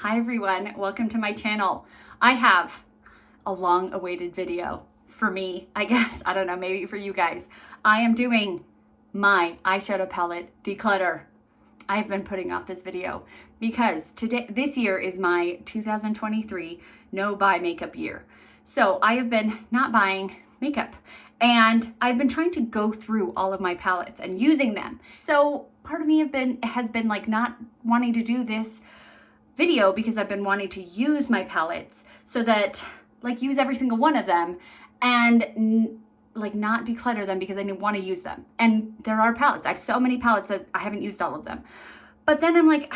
Hi everyone, welcome to my channel. I have a long-awaited video for me, I guess. I don't know, maybe for you guys. I am doing my eyeshadow palette declutter. I've been putting off this video because this year is my 2023 no buy makeup year. So I have been not buying makeup and I've been trying to go through all of my palettes and using them. So part of me has been like not wanting to do this video because I've been wanting to use my palettes so that like use every single one of them and like not declutter them because I want to use them. And there are palettes. I have so many palettes that I haven't used all of them. But then I'm like,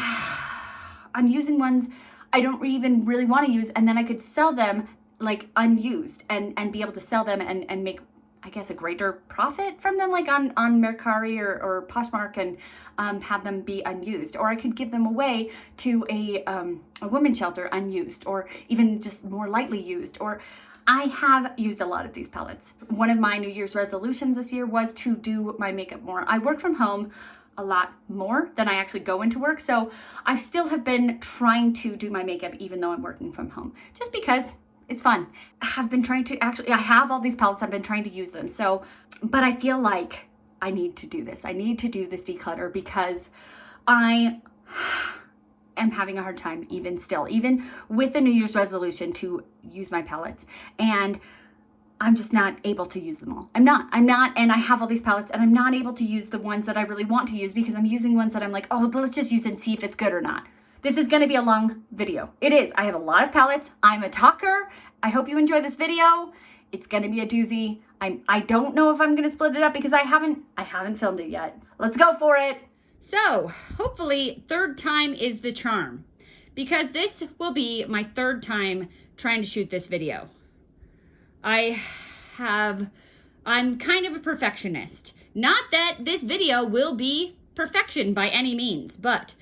I'm using ones I don't even really want to use, and then I could sell them like unused and be able to sell them and make, I guess, a greater profit from them, like on Mercari or Poshmark, and have them be unused. Or I could give them away to a women's shelter unused, or even just more lightly used. Or I have used a lot of these palettes. One of my New Year's resolutions this year was to do my makeup more. I work from home a lot more than I actually go into work, so I still have been trying to do my makeup even though I'm working from home, just because it's fun. I've been trying to I have all these palettes, I've been trying to use them. So, but I feel like I need to do this. I need to do this declutter because I am having a hard time even with the New Year's resolution to use my palettes. And I'm just not able to use them all. I'm not, and I have all these palettes and I'm not able to use the ones that I really want to use because I'm using ones that I'm like, oh, let's just use it and see if it's good or not. This is gonna be a long video. It is. I have a lot of palettes. I'm a talker. I hope you enjoy this video. It's gonna be a doozy. I don't know if I'm gonna split it up because I haven't filmed it yet. Let's go for it. So hopefully third time is the charm, because this will be my third time trying to shoot this video. I'm kind of a perfectionist. Not that this video will be perfection by any means, but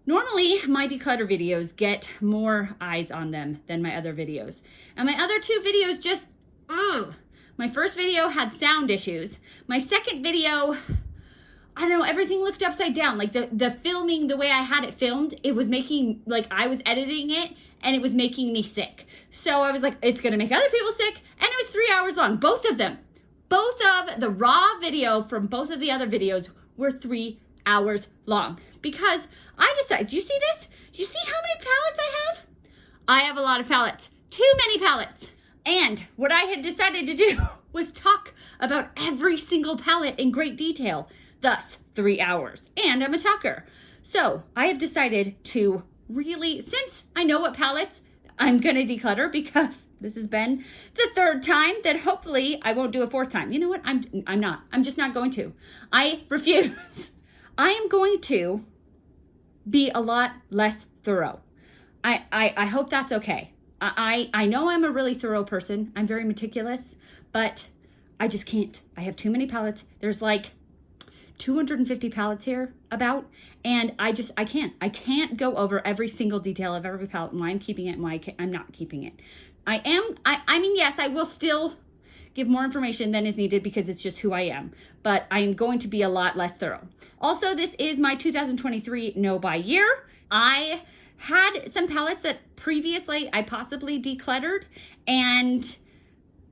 normally my declutter videos get more eyes on them than my other videos. And my other two videos just, my first video had sound issues. My second video, I don't know, everything looked upside down. Like the filming, the way I had it filmed, it was making, like I was editing it and it was making me sick. So I was like, it's gonna make other people sick. And it was 3 hours long, both of them. Both of the raw video from both of the other videos were 3 hours long because I decided, do you see this? Do you see how many palettes I have? I have a lot of palettes, too many palettes. And what I had decided to do was talk about every single palette in great detail. Thus, 3 hours. And I'm a talker. So I have decided to really, since I know what palettes I'm gonna declutter, because this has been the third time, that hopefully I won't do a fourth time. You know what? I'm just not going to. I refuse. I am going to be a lot less thorough. I hope that's okay. I know I'm a really thorough person. I'm very meticulous, but I just can't. I have too many palettes. There's like 250 palettes here about, and I can't go over every single detail of every palette and why I'm keeping it and why I'm not keeping it. I mean, yes, I will still give more information than is needed because it's just who I am, but I am going to be a lot less thorough. Also, this is my 2023 no buy year. I had some palettes that previously I possibly decluttered, and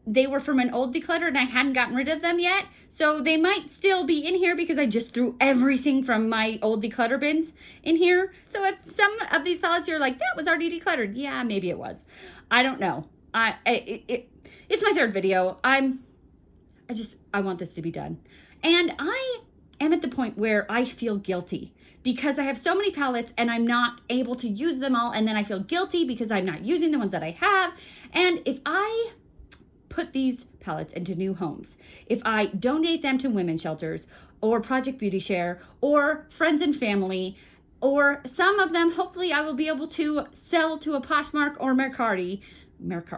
they were from an old declutter and I hadn't gotten rid of them yet. So they might still be in here because I just threw everything from my old declutter bins in here. So if some of these palettes you're like, that was already decluttered. Yeah, maybe it was. I don't know. It's my third video. I want this to be done. And I am at the point where I feel guilty because I have so many palettes and I'm not able to use them all. And then I feel guilty because I'm not using the ones that I have. And if I put these palettes into new homes, if I donate them to women's shelters or Project Beauty Share or friends and family, or some of them, hopefully I will be able to sell to a Poshmark or Mercari,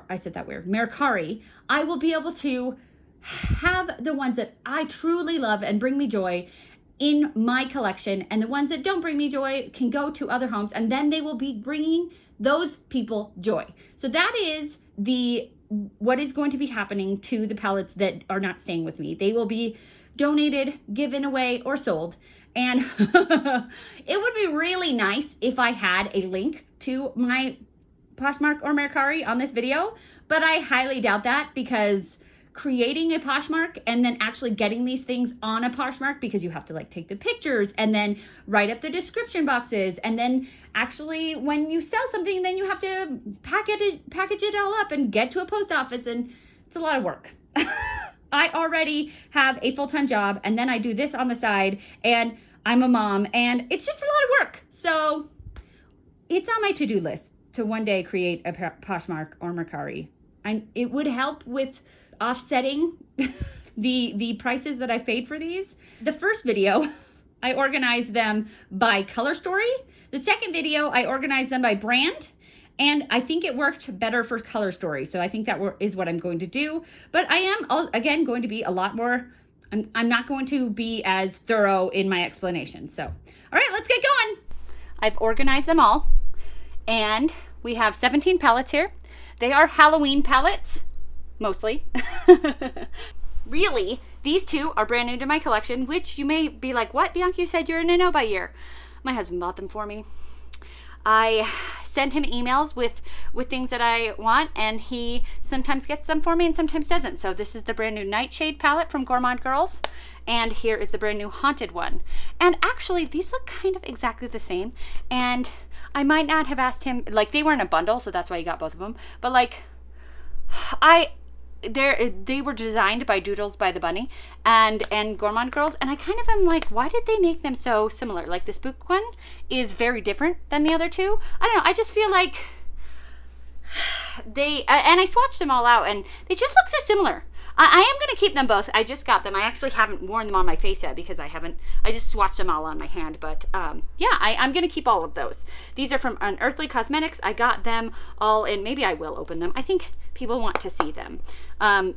I said that weird, Mercari, I will be able to have the ones that I truly love and bring me joy in my collection, and the ones that don't bring me joy can go to other homes, and then they will be bringing those people joy. So that is what is going to be happening to the palettes that are not staying with me. They will be donated, given away, or sold. And it would be really nice if I had a link to my Poshmark or Mercari on this video, but I highly doubt that, because creating a Poshmark and then actually getting these things on a Poshmark, because you have to like take the pictures and then write up the description boxes, and then actually when you sell something, then you have to package it all up and get to a post office, and it's a lot of work. I already have a full-time job, and then I do this on the side, and I'm a mom, and it's just a lot of work. So it's on my to-do list to one day create a Poshmark or Mercari. It would help with offsetting the prices that I've paid for these. The first video, I organized them by color story. The second video, I organized them by brand. And I think it worked better for color story. So I think that is what I'm going to do. But I am, again, going to be a lot more, I'm not going to be as thorough in my explanation. So, all right, let's get going. I've organized them all. And we have 17 palettes here. They are Halloween palettes, mostly. Really, these two are brand new to my collection, which you may be like, what, Bianca, you said you're in a no by year. My husband bought them for me. I send him emails with things that I want, and he sometimes gets them for me and sometimes doesn't. So this is the brand new Nightshade palette from Gourmand Girls, and here is the brand new Haunted one. And actually, these look kind of exactly the same, and I might not have asked him, like, they were in a bundle, so that's why he got both of them. But like, they were designed by Doodles by the Bunny and Gourmand Girls, and I kind of am like, why did they make them so similar? Like, the Spook one is very different than the other two. I don't know, I just feel like they, and I swatched them all out, and they just look so similar. I am going to keep them both. I just got them. I actually haven't worn them on my face yet because I just swatched them all on my hand. But yeah, I'm going to keep all of those. These are from Unearthly Cosmetics. I got them all in. Maybe I will open them. I think people want to see them.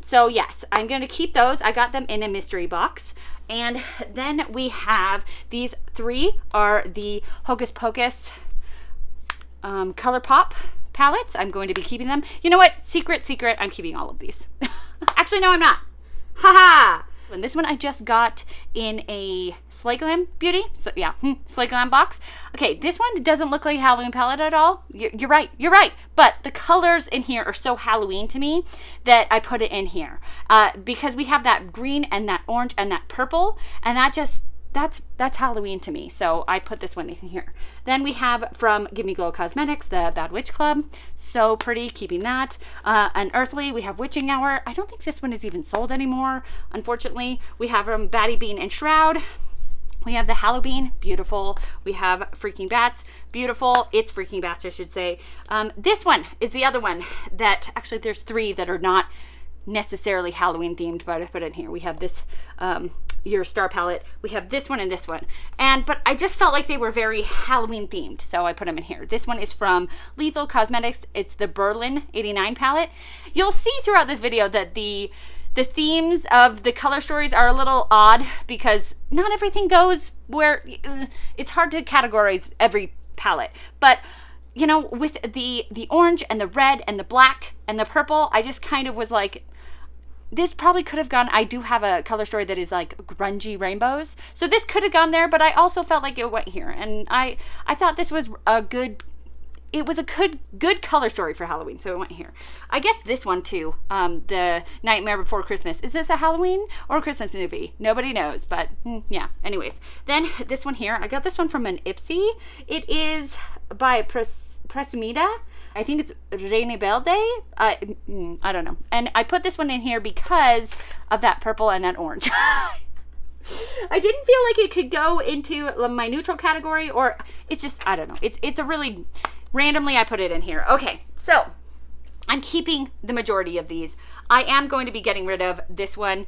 So yes, I'm going to keep those. I got them in a mystery box. And then we have these three are the Hocus Pocus Color Pop palettes. I'm going to be keeping them. You know what? Secret, I'm keeping all of these. Actually, no, I'm not. Haha. And this one I just got in a Slay Glam Beauty. So yeah, Slay Glam box. Okay, this one doesn't look like a Halloween palette at all. You're right. But the colors in here are so Halloween to me that I put it in here. Because we have that green and that orange and that purple, and that just, that's Halloween to me. So I put this one in here. Then we have from Give Me Glow Cosmetics, the Bad Witch Club. So pretty, keeping that. Unearthly, we have Witching Hour. I don't think this one is even sold anymore, unfortunately. We have from Batty Bean and Shroud. We have the Halloween, beautiful. We have Freaking Bats, beautiful. It's Freaking Bats, I should say. This one is the other one that, actually there's three that are not necessarily Halloween themed, but I put it in here. We have this Your Star palette. We have this one and this one. But I just felt like they were very Halloween themed, so I put them in here. This one is from Lethal Cosmetics. It's the Berlin 89 palette. You'll see throughout this video that the themes of the color stories are a little odd because not everything goes where it's hard to categorize every palette. But you know, with the orange and the red and the black and the purple, I just kind of was like, this probably could have gone, I do have a color story that is like grungy rainbows. So this could have gone there, but I also felt like it went here. And I thought this was a good, it was a good color story for Halloween. So it went here. I guess this one too, the Nightmare Before Christmas. Is this a Halloween or a Christmas movie? Nobody knows, but yeah. Anyways, then this one here, I got this one from an Ipsy. It is by Presumida. I think it's Reine Belde. I don't know. And I put this one in here because of that purple and that orange. I didn't feel like it could go into my neutral category, or it's just, I don't know. It's a really, randomly I put it in here. Okay, so I'm keeping the majority of these. I am going to be getting rid of this one.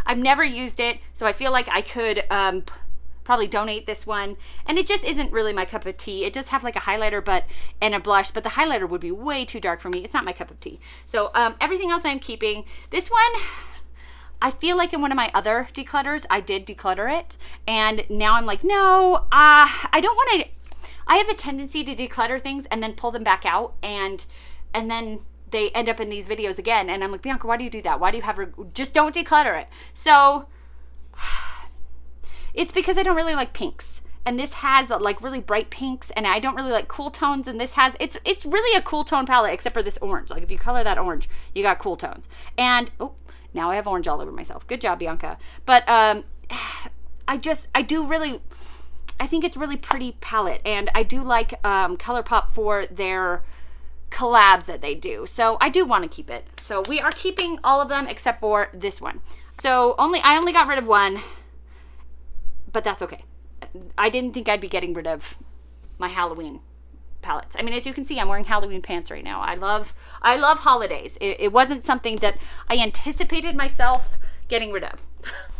I've never used it, so I feel like I could probably donate this one, and it just isn't really my cup of tea. It does have like a highlighter and a blush, but the highlighter would be way too dark for me. It's not my cup of tea. So everything else I'm keeping. This one, I feel like in one of my other declutters, I did declutter it, and now I'm like, no, I don't want to. I have a tendency to declutter things and then pull them back out, and then they end up in these videos again, and I'm like, Bianca, why do you do that? Why do you have her? Just don't declutter it. So it's because I don't really like pinks. and this has like really bright pinks, and I don't really like cool tones, and this has, it's really a cool tone palette except for this orange. Like if you color that orange, you got cool tones. And oh, now I have orange all over myself. Good job, Bianca. But I think it's really pretty palette, and I do like ColourPop for their collabs that they do. So I do want to keep it. So we are keeping all of them except for this one. So I only got rid of one, but that's okay. I didn't think I'd be getting rid of my Halloween palettes. I mean, as you can see, I'm wearing Halloween pants right now. I love holidays. It wasn't something that I anticipated myself getting rid of.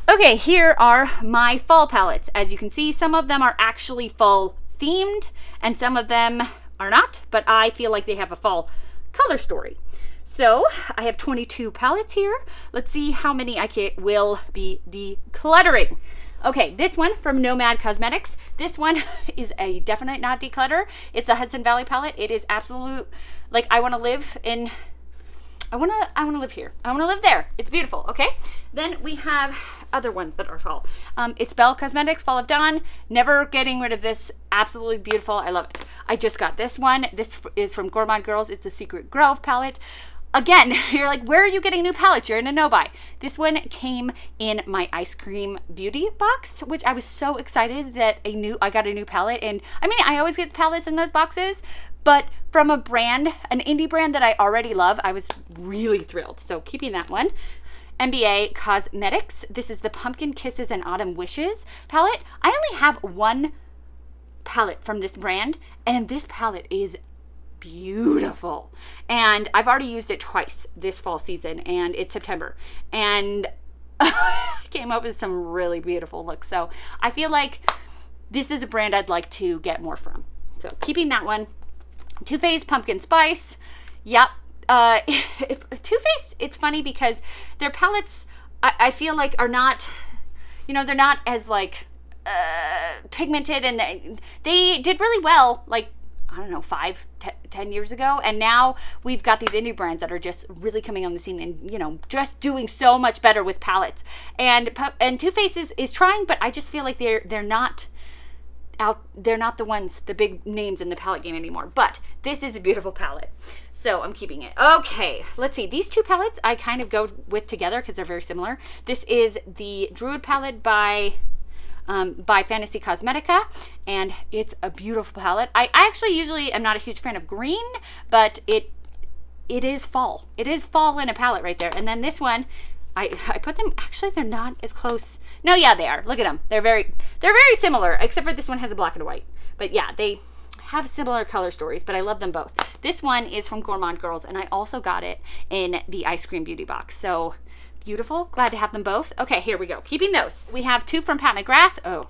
Okay, here are my fall palettes. As you can see, some of them are actually fall themed and some of them are not, but I feel like they have a fall color story. So I have 22 palettes here. Let's see how many will be decluttering. Okay, this one from Nomad Cosmetics. This one is a definite not declutter. It's a Hudson Valley palette. It is absolute, like I want to live in, I want to live here. I want to live there. It's beautiful, okay? Then we have other ones that are fall. It's Belle Cosmetics, Fall of Dawn. Never getting rid of this. Absolutely beautiful. I love it. I just got this one. This is from Gourmand Girls. It's the Secret Grove palette. Again, you're like, where are you getting new palettes? You're in a no-buy. This one came in my ice cream beauty box, which I was so excited that I got a new palette. And I mean, I always get palettes in those boxes, but from a brand, an indie brand that I already love, I was really thrilled. So keeping that one. NBA Cosmetics. This is the Pumpkin Kisses and Autumn Wishes palette. I only have one palette from this brand, and this palette is beautiful, and I've already used it twice this fall season, and it's September, and came up with some really beautiful looks. So I feel like this is a brand I'd like to get more from. So keeping that one. Too Faced Pumpkin Spice. Yep. Too Faced, it's funny because their palettes I feel like are not, they're not as like pigmented, and they did really well like, I don't know, 10 years ago, and now we've got these indie brands that are just really coming on the scene and just doing so much better with palettes. And Too Faced is trying, but I just feel like they're not the ones, the big names in the palette game anymore. But this is a beautiful palette, so I'm keeping it. Okay, let's see. These two palettes I kind of go with together because they're very similar. This is the Druid palette by Fantasy Cosmetica, and it's a beautiful palette. I actually usually am not a huge fan of green, but it is fall. It is fall in a palette right there. And then this one, I put them, actually they're not as close. No, yeah, they are. Look at them. They're very similar, except for this one has a black and white. But yeah, they have similar color stories, but I love them both. This one is from Gourmand Girls, and I also got it in the ice cream beauty box. So beautiful. Glad to have them both. Okay, here we go. Keeping those. We have two from Pat McGrath. Oh,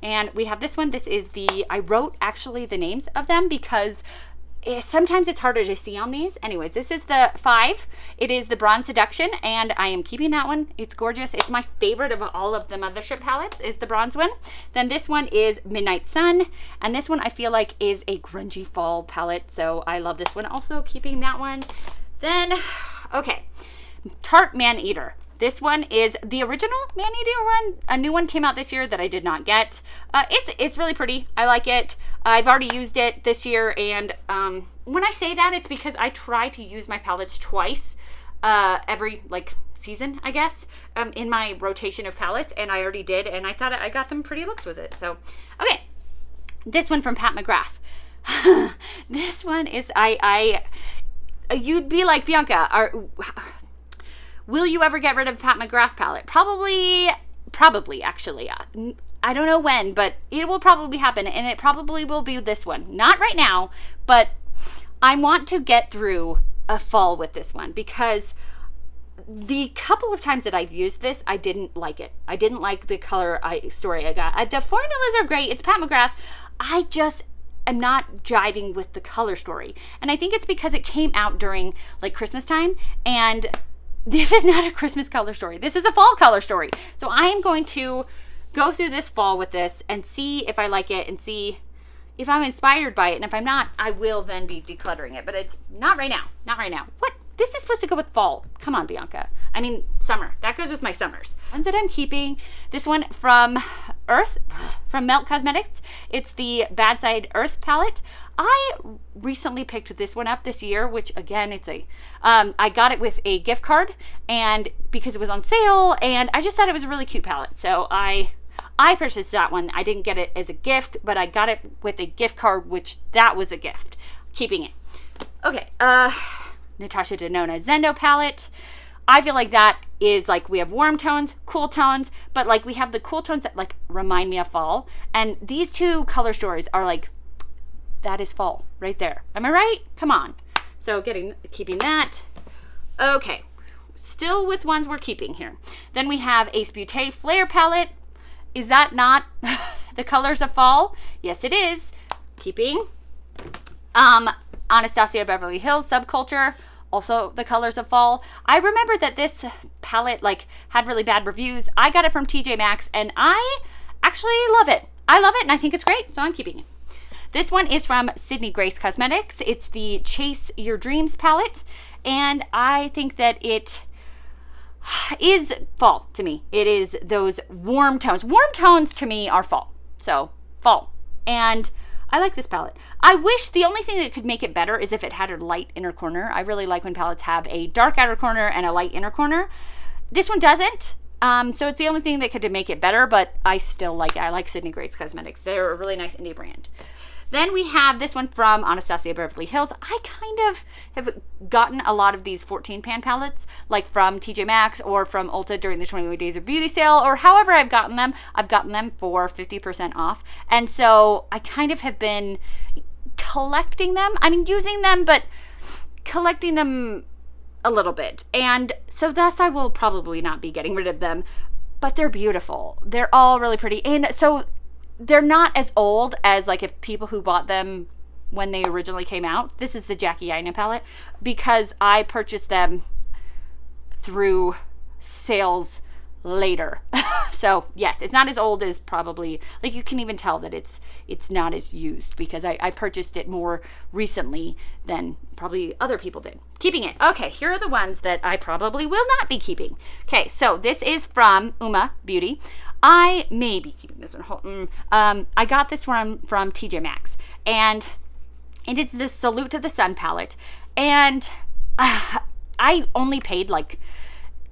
and we have this one. This is I wrote actually the names of them because sometimes it's harder to see on these. Anyways, this is the 5. It is the Bronze Seduction, and I am keeping that one. It's gorgeous. It's my favorite of all of the Mothership palettes is the bronze one. Then this one is Midnight Sun, and this one I feel like is a grungy fall palette, so I love this one also, keeping that one. Then, okay, Tarte Man Eater. This one is the original Man Eater one. A new one came out this year that I did not get. It's really pretty. I like it. I've already used it this year, and when I say that, it's because I try to use my palettes twice every season, I guess, in my rotation of palettes, and I already did, and I thought I got some pretty looks with it. So, okay, this one from Pat McGrath. This one is you'd be like, Bianca, will you ever get rid of Pat McGrath palette? Probably actually. I don't know when, but it will probably happen, and it probably will be this one. Not right now, but I want to get through a fall with this one because the couple of times that I've used this, I didn't like it. I didn't like the color story I got. The formulas are great. It's Pat McGrath. I just am not jiving with the color story. And I think it's because it came out during Christmas time, and this is not a Christmas color story. This is a fall color story. So I am going to go through this fall with this and see if I like it and see if I'm inspired by it. And if I'm not, I will then be decluttering it. But it's not right now. Not right now. What? This is supposed to go with fall. Come on, Bianca. I mean, summer. That goes with my summers. Ones that I'm keeping. This one from Melt Cosmetics. It's the Bad Side Earth palette. I recently picked this one up this year, which again, it's I got it with a gift card, and because it was on sale, and I just thought it was a really cute palette. So I purchased that one. I didn't get it as a gift, but I got it with a gift card, which that was a gift. Keeping it. Okay, Natasha Denona Zendo palette. I feel like that is like, we have warm tones, cool tones, but like we have the cool tones that like remind me of fall. And these two color stories are like, that is fall right there. Am I right? Come on. So keeping that. Okay, still with ones we're keeping here. Then we have Ace Beauté Flare palette. Is that not the colors of fall? Yes, it is. Keeping. Anastasia Beverly Hills Subculture, also the colors of fall. I remember that this palette like had really bad reviews. I got it from TJ Maxx and I actually love it. I love it and I think it's great, so I'm keeping it. This one is from Sydney Grace Cosmetics. It's the Chase Your Dreams palette, and I think that it is fall to me. It is those warm tones. Warm tones to me are fall. So fall. And I like this palette. I wish the only thing that could make it better is if it had a light inner corner. I really like when palettes have a dark outer corner and a light inner corner. This one doesn't. So it's the only thing that could make it better, but I still like it. I like Sydney Grace Cosmetics. They're a really nice indie brand. Then we have this one from Anastasia Beverly Hills. I kind of have gotten a lot of these 14 pan palettes, like from TJ Maxx or from Ulta during the 21 Days of Beauty sale, or however I've gotten them. I've gotten them for 50% off. And so I kind of have been collecting them. I mean, using them, but collecting them a little bit. And so thus I will probably not be getting rid of them, but they're beautiful. They're all really pretty. And so they're not as old as like if people who bought them when they originally came out. This is the Jackie Aina palette because I purchased them through sales later. So yes, it's not as old as probably, like you can even tell that it's not as used because I purchased it more recently than probably other people did. Keeping it. Okay, here are the ones that I probably will not be keeping. Okay, so this is from Uma Beauty. I may be keeping this one. I got this one from TJ Maxx, and it is the Salute to the Sun palette, and I only paid like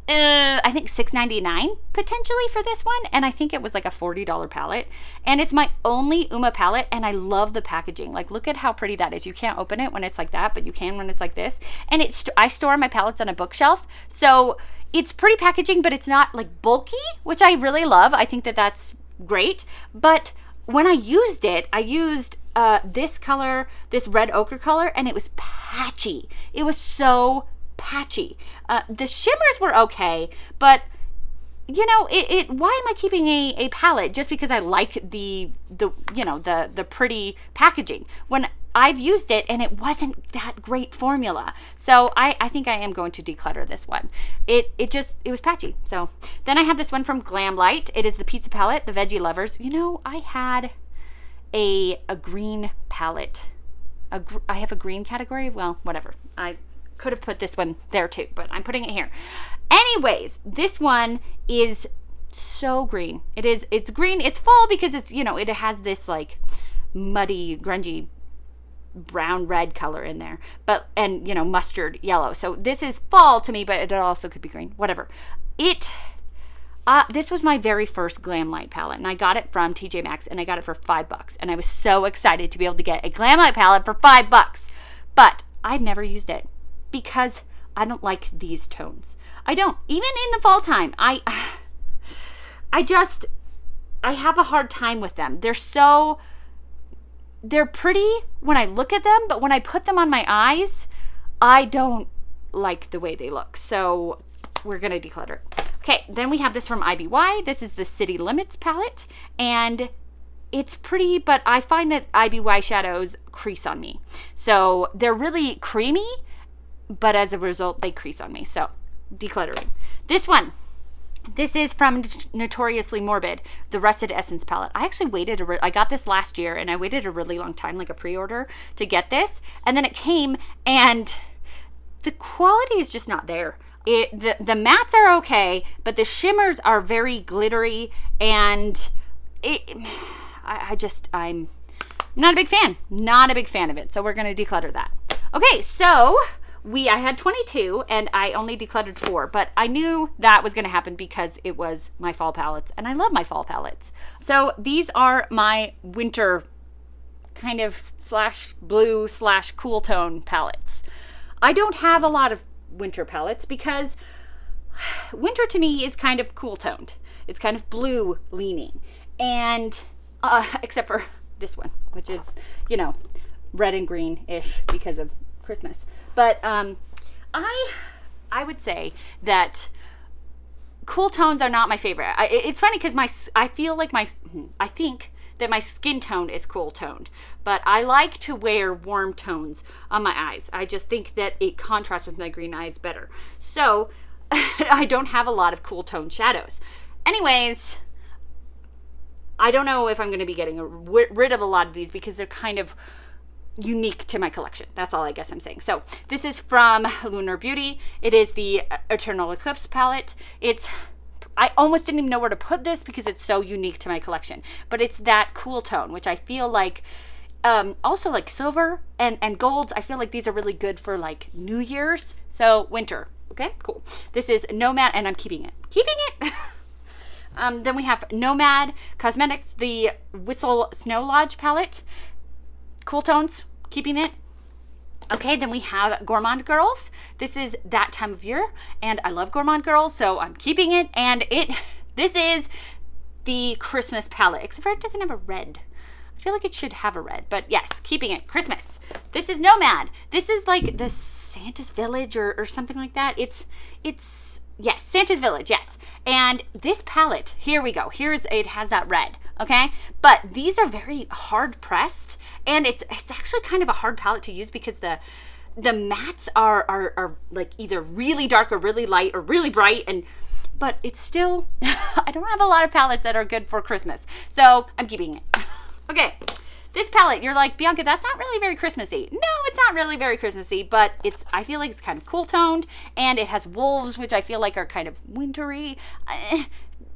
I think $6.99 potentially for this one, and I think it was like a $40 palette, and it's my only Uma palette, and I love the packaging. Like, look at how pretty that is. You can't open it when it's like that, but you can when it's like this. And I store my palettes on a bookshelf, so it's pretty packaging, but it's not like bulky, which I really love. I think that that's great. But when I used it, I used this color, this red ochre color, and it was patchy. It was so patchy. The shimmers were okay, but you know, why am I keeping a palette just because I like the pretty packaging when I've used it and it wasn't that great formula? So I think I am going to declutter this one. It was patchy. So then I have this one from Glamlight. It is the pizza palette, the Veggie Lovers. You know, I had a green palette. I have a green category. Well, whatever. I could have put this one there too, but I'm putting it here. Anyways, this one is so green. It's green. It's fall because it's, you know, it has this like muddy, grungy brown red color in there, and you know, mustard yellow. So this is fall to me, but it also could be green, whatever. This was my very first Glamlight palette, and I got it from TJ Maxx, and I got it for $5, and I was so excited to be able to get a Glamlight palette for $5, but I've never used it because I don't like these tones. I don't, even in the fall time, I have a hard time with them. They're pretty when I look at them, but when I put them on my eyes, I don't like the way they look. So we're gonna declutter it. Okay, then we have this from IBY. This is the City Limits palette, and it's pretty, but I find that IBY shadows crease on me. So they're really creamy, but as a result, they crease on me. So decluttering. This is from Notoriously Morbid, the Rusted Essence palette. I actually I got this last year, and I waited a really long time, like a pre-order, to get this. And then it came, and the quality is just not there. The mattes are okay, but the shimmers are very glittery, and I'm not a big fan. Not a big fan of it. So we're going to declutter that. Okay, so I had 22 and I only decluttered 4, but I knew that was going to happen because it was my fall palettes, and I love my fall palettes. So these are my winter kind of /blue /cool tone palettes. I don't have a lot of winter palettes because winter to me is kind of cool toned. It's kind of blue leaning, and except for this one, which is, you know, red and green-ish because of Christmas. But I would say that cool tones are not my favorite. It's funny because I think that my skin tone is cool toned, but I like to wear warm tones on my eyes. I just think that it contrasts with my green eyes better. So I don't have a lot of cool tone shadows. Anyways, I don't know if I'm going to be getting rid of a lot of these because they're kind of unique to my collection. That's all I guess I'm saying. So this is from Lunar Beauty. It is the Eternal Eclipse palette. I almost didn't even know where to put this because it's so unique to my collection, but it's that cool tone, which I feel like also like silver and golds. I feel like these are really good for like New Year's. So winter. Okay, cool. This is Nomad, and I'm keeping it. Then we have Nomad Cosmetics, the Whistle Snow Lodge palette. Cool tones, keeping it. Okay, then we have Gourmand Girls. This is that time of year, and I love Gourmand Girls, so I'm keeping it. And this is the Christmas palette, except for it doesn't have a red. I feel like it should have a red, but yes, keeping it. Christmas. This is Nomad. This is like the Santa's Village or something like that. It's yes, Santa's Village, yes. And this palette, here we go. It has that red, okay? But these are very hard pressed, and it's actually kind of a hard palette to use because the mattes are like either really dark or really light or really bright, but it's still, I don't have a lot of palettes that are good for Christmas, so I'm keeping it. Okay, this palette, you're like, Bianca, that's not really very Christmassy. No, it's not really very Christmassy, but I feel like it's kind of cool toned, and it has wolves, which I feel like are kind of wintry.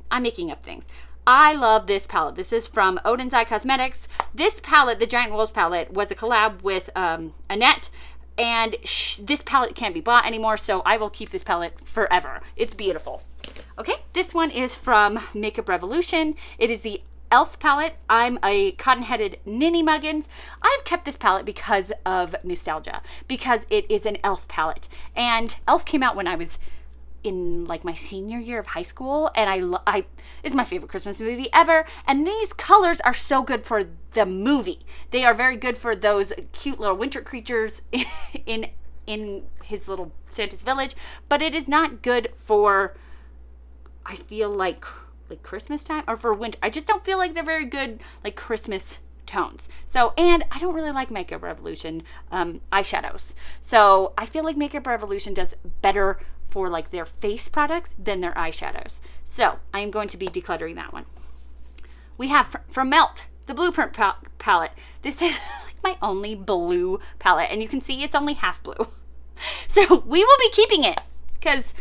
I'm making up things. I love this palette. This is from Odin's Eye Cosmetics. This palette, the Giant Wolves palette, was a collab with Annette, and this palette can't be bought anymore, so I will keep this palette forever. It's beautiful. Okay, this one is from Makeup Revolution. It is the e.l.f. palette. I'm a cotton-headed ninny muggins. I've kept this palette because of nostalgia, because it is an e.l.f. palette. And e.l.f. came out when I was in like my senior year of high school, and it's my favorite Christmas movie ever. And these colors are so good for the movie. They are very good for those cute little winter creatures in his little Santa's Village, but it is not good for, I feel like Christmas time or for winter. I just don't feel like they're very good like Christmas tones. So, and I don't really like Makeup Revolution eyeshadows. So I feel like Makeup Revolution does better for like their face products than their eyeshadows. So I am going to be decluttering that one. We have from Melt, the Blueprint palette. This is like my only blue palette, and you can see it's only half blue. So we will be keeping it because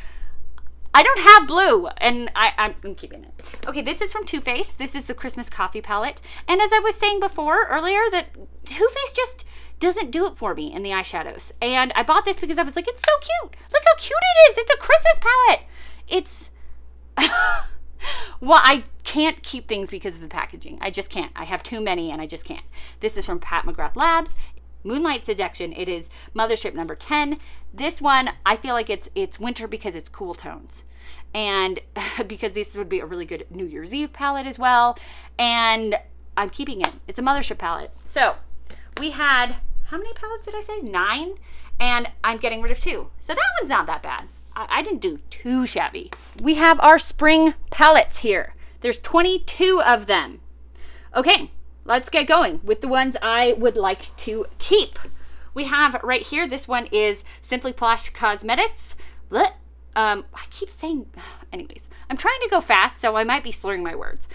I don't have blue, and I'm keeping it. Okay, this is from Too Faced. This is the Christmas Coffee palette. And as I was saying earlier, that Too Faced just doesn't do it for me in the eyeshadows. And I bought this because I was like, it's so cute. Look how cute it is. It's a Christmas palette. It's, well, I can't keep things because of the packaging. I just can't. I have too many, and I just can't. This is from Pat McGrath Labs. Moonlight Seduction. It is Mothership number 10. This one, I feel like it's winter because it's cool tones. And because this would be a really good New Year's Eve palette as well. And I'm keeping it. It's a Mothership palette. So we had, how many palettes did I say? 9. And I'm getting rid of 2. So that one's not that bad. I didn't do too shabby. We have our spring palettes here. There's 22 of them. Okay, let's get going with the ones I would like to keep. We have right here, this one is Simply Plush Cosmetics. I keep saying, anyways, I'm trying to go fast, so I might be slurring my words.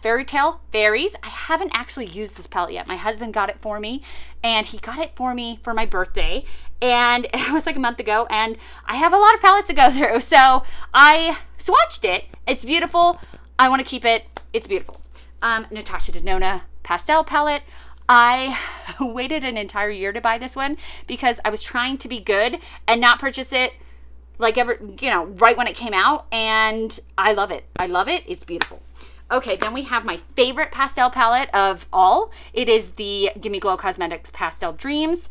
Fairy Tale Fairies. I haven't actually used this palette yet. My husband got it for me, and he got it for me for my birthday, and it was like a month ago, and I have a lot of palettes to go through, so I swatched it. It's beautiful. I want to keep it. It's beautiful. Natasha Denona pastel palette. I waited an entire year to buy this one because I was trying to be good and not purchase it like right when it came out, and I love it. I love it. It's beautiful. Okay, then we have my favorite pastel palette of all. It is the Gimme Glow Cosmetics Pastel Dreams.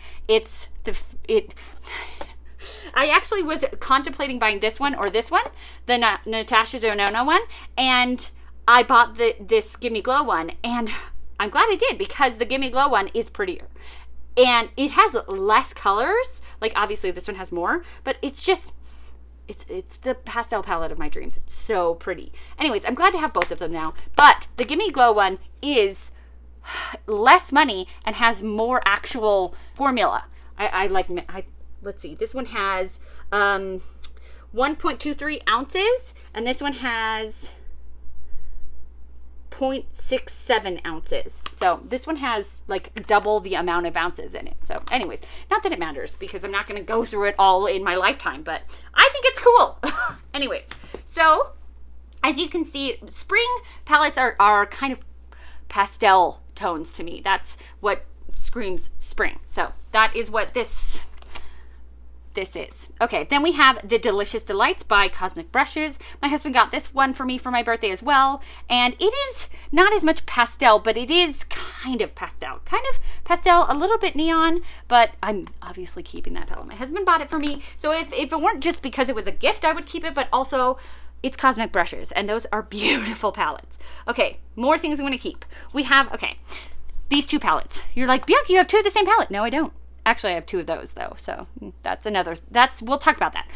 I actually was contemplating buying this one or this one, the Natasha Denona one, and I bought this Gimme Glow one, and I'm glad I did because the Gimme Glow one is prettier. And it has less colors. Like, obviously this one has more, but it's just, it's the pastel palette of my dreams. It's so pretty. Anyways, I'm glad to have both of them now. But the Gimme Glow one is less money and has more actual formula. Let's see. This one has 1.23 ounces, and this one has 0.67 ounces. So this one has like double the amount of ounces in it. So anyways, not that it matters because I'm not going to go through it all in my lifetime, but I think it's cool. Anyways, so as you can see, spring palettes are kind of pastel tones to me. That's what screams spring. So that is what this is. Okay, then we have the Delicious Delights by Cosmic Brushes. My husband got this one for me for my birthday as well, and it is not as much pastel, but it is kind of pastel, a little bit neon, but I'm obviously keeping that palette. My husband bought it for me, so if it weren't just because it was a gift, I would keep it, but also it's Cosmic Brushes, and those are beautiful palettes. Okay, more things I'm going to keep. We have, these two palettes. You're like, Bianca, you have two of the same palette. No, I don't. Actually, I have two of those though, so we'll talk about that.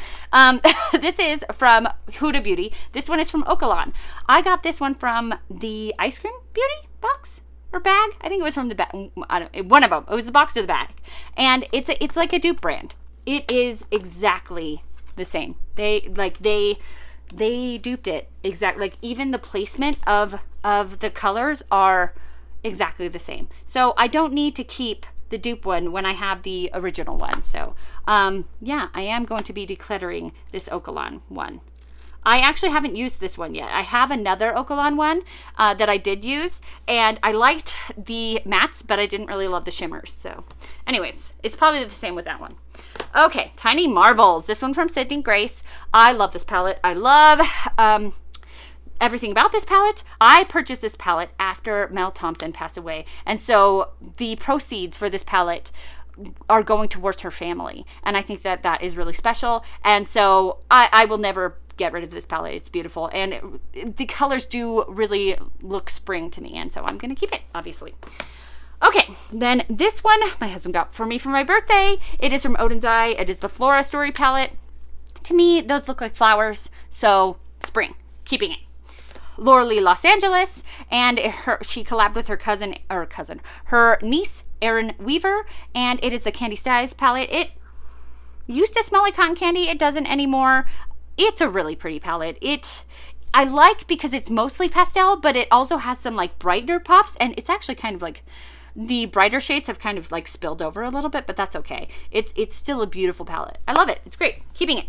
This is from Huda Beauty. This one is from Okalon. I got this one from the Ice Cream Beauty box or bag. I think it was from the bag. One of them. It was the box or the bag, and it's like a dupe brand. It is exactly the same. They duped it exactly. Like even the placement of the colors are exactly the same. So I don't need to keep the dupe one when I have the original one. So yeah, I am going to be decluttering this Okalon one. I actually haven't used this one yet. I have another Okalon one that I did use, and I liked the mattes, but I didn't really love the shimmers. So anyways, it's probably the same with that one. Okay, Tiny Marvels. This one from Sydney Grace. I love this palette. I love everything about this palette. I purchased this palette after Mel Thompson passed away, and so the proceeds for this palette are going towards her family, and I think that is really special, and so I will never get rid of this palette. It's beautiful, and the colors do really look spring to me, and so I'm gonna keep it, obviously. Okay, then this one my husband got for me for my birthday. It is from Odin's Eye. It is the Flora Story palette. To me, those look like flowers, so spring, keeping it. Laura Lee Los Angeles, and she collabed with her niece, Erin Weaver, and it is the Candy Styles palette. It used to smell like cotton candy. It doesn't anymore. It's a really pretty palette. I like because it's mostly pastel, but it also has some like brighter pops, and it's actually kind of like the brighter shades have kind of like spilled over a little bit, but that's okay. It's still a beautiful palette. I love it. It's great. Keeping it.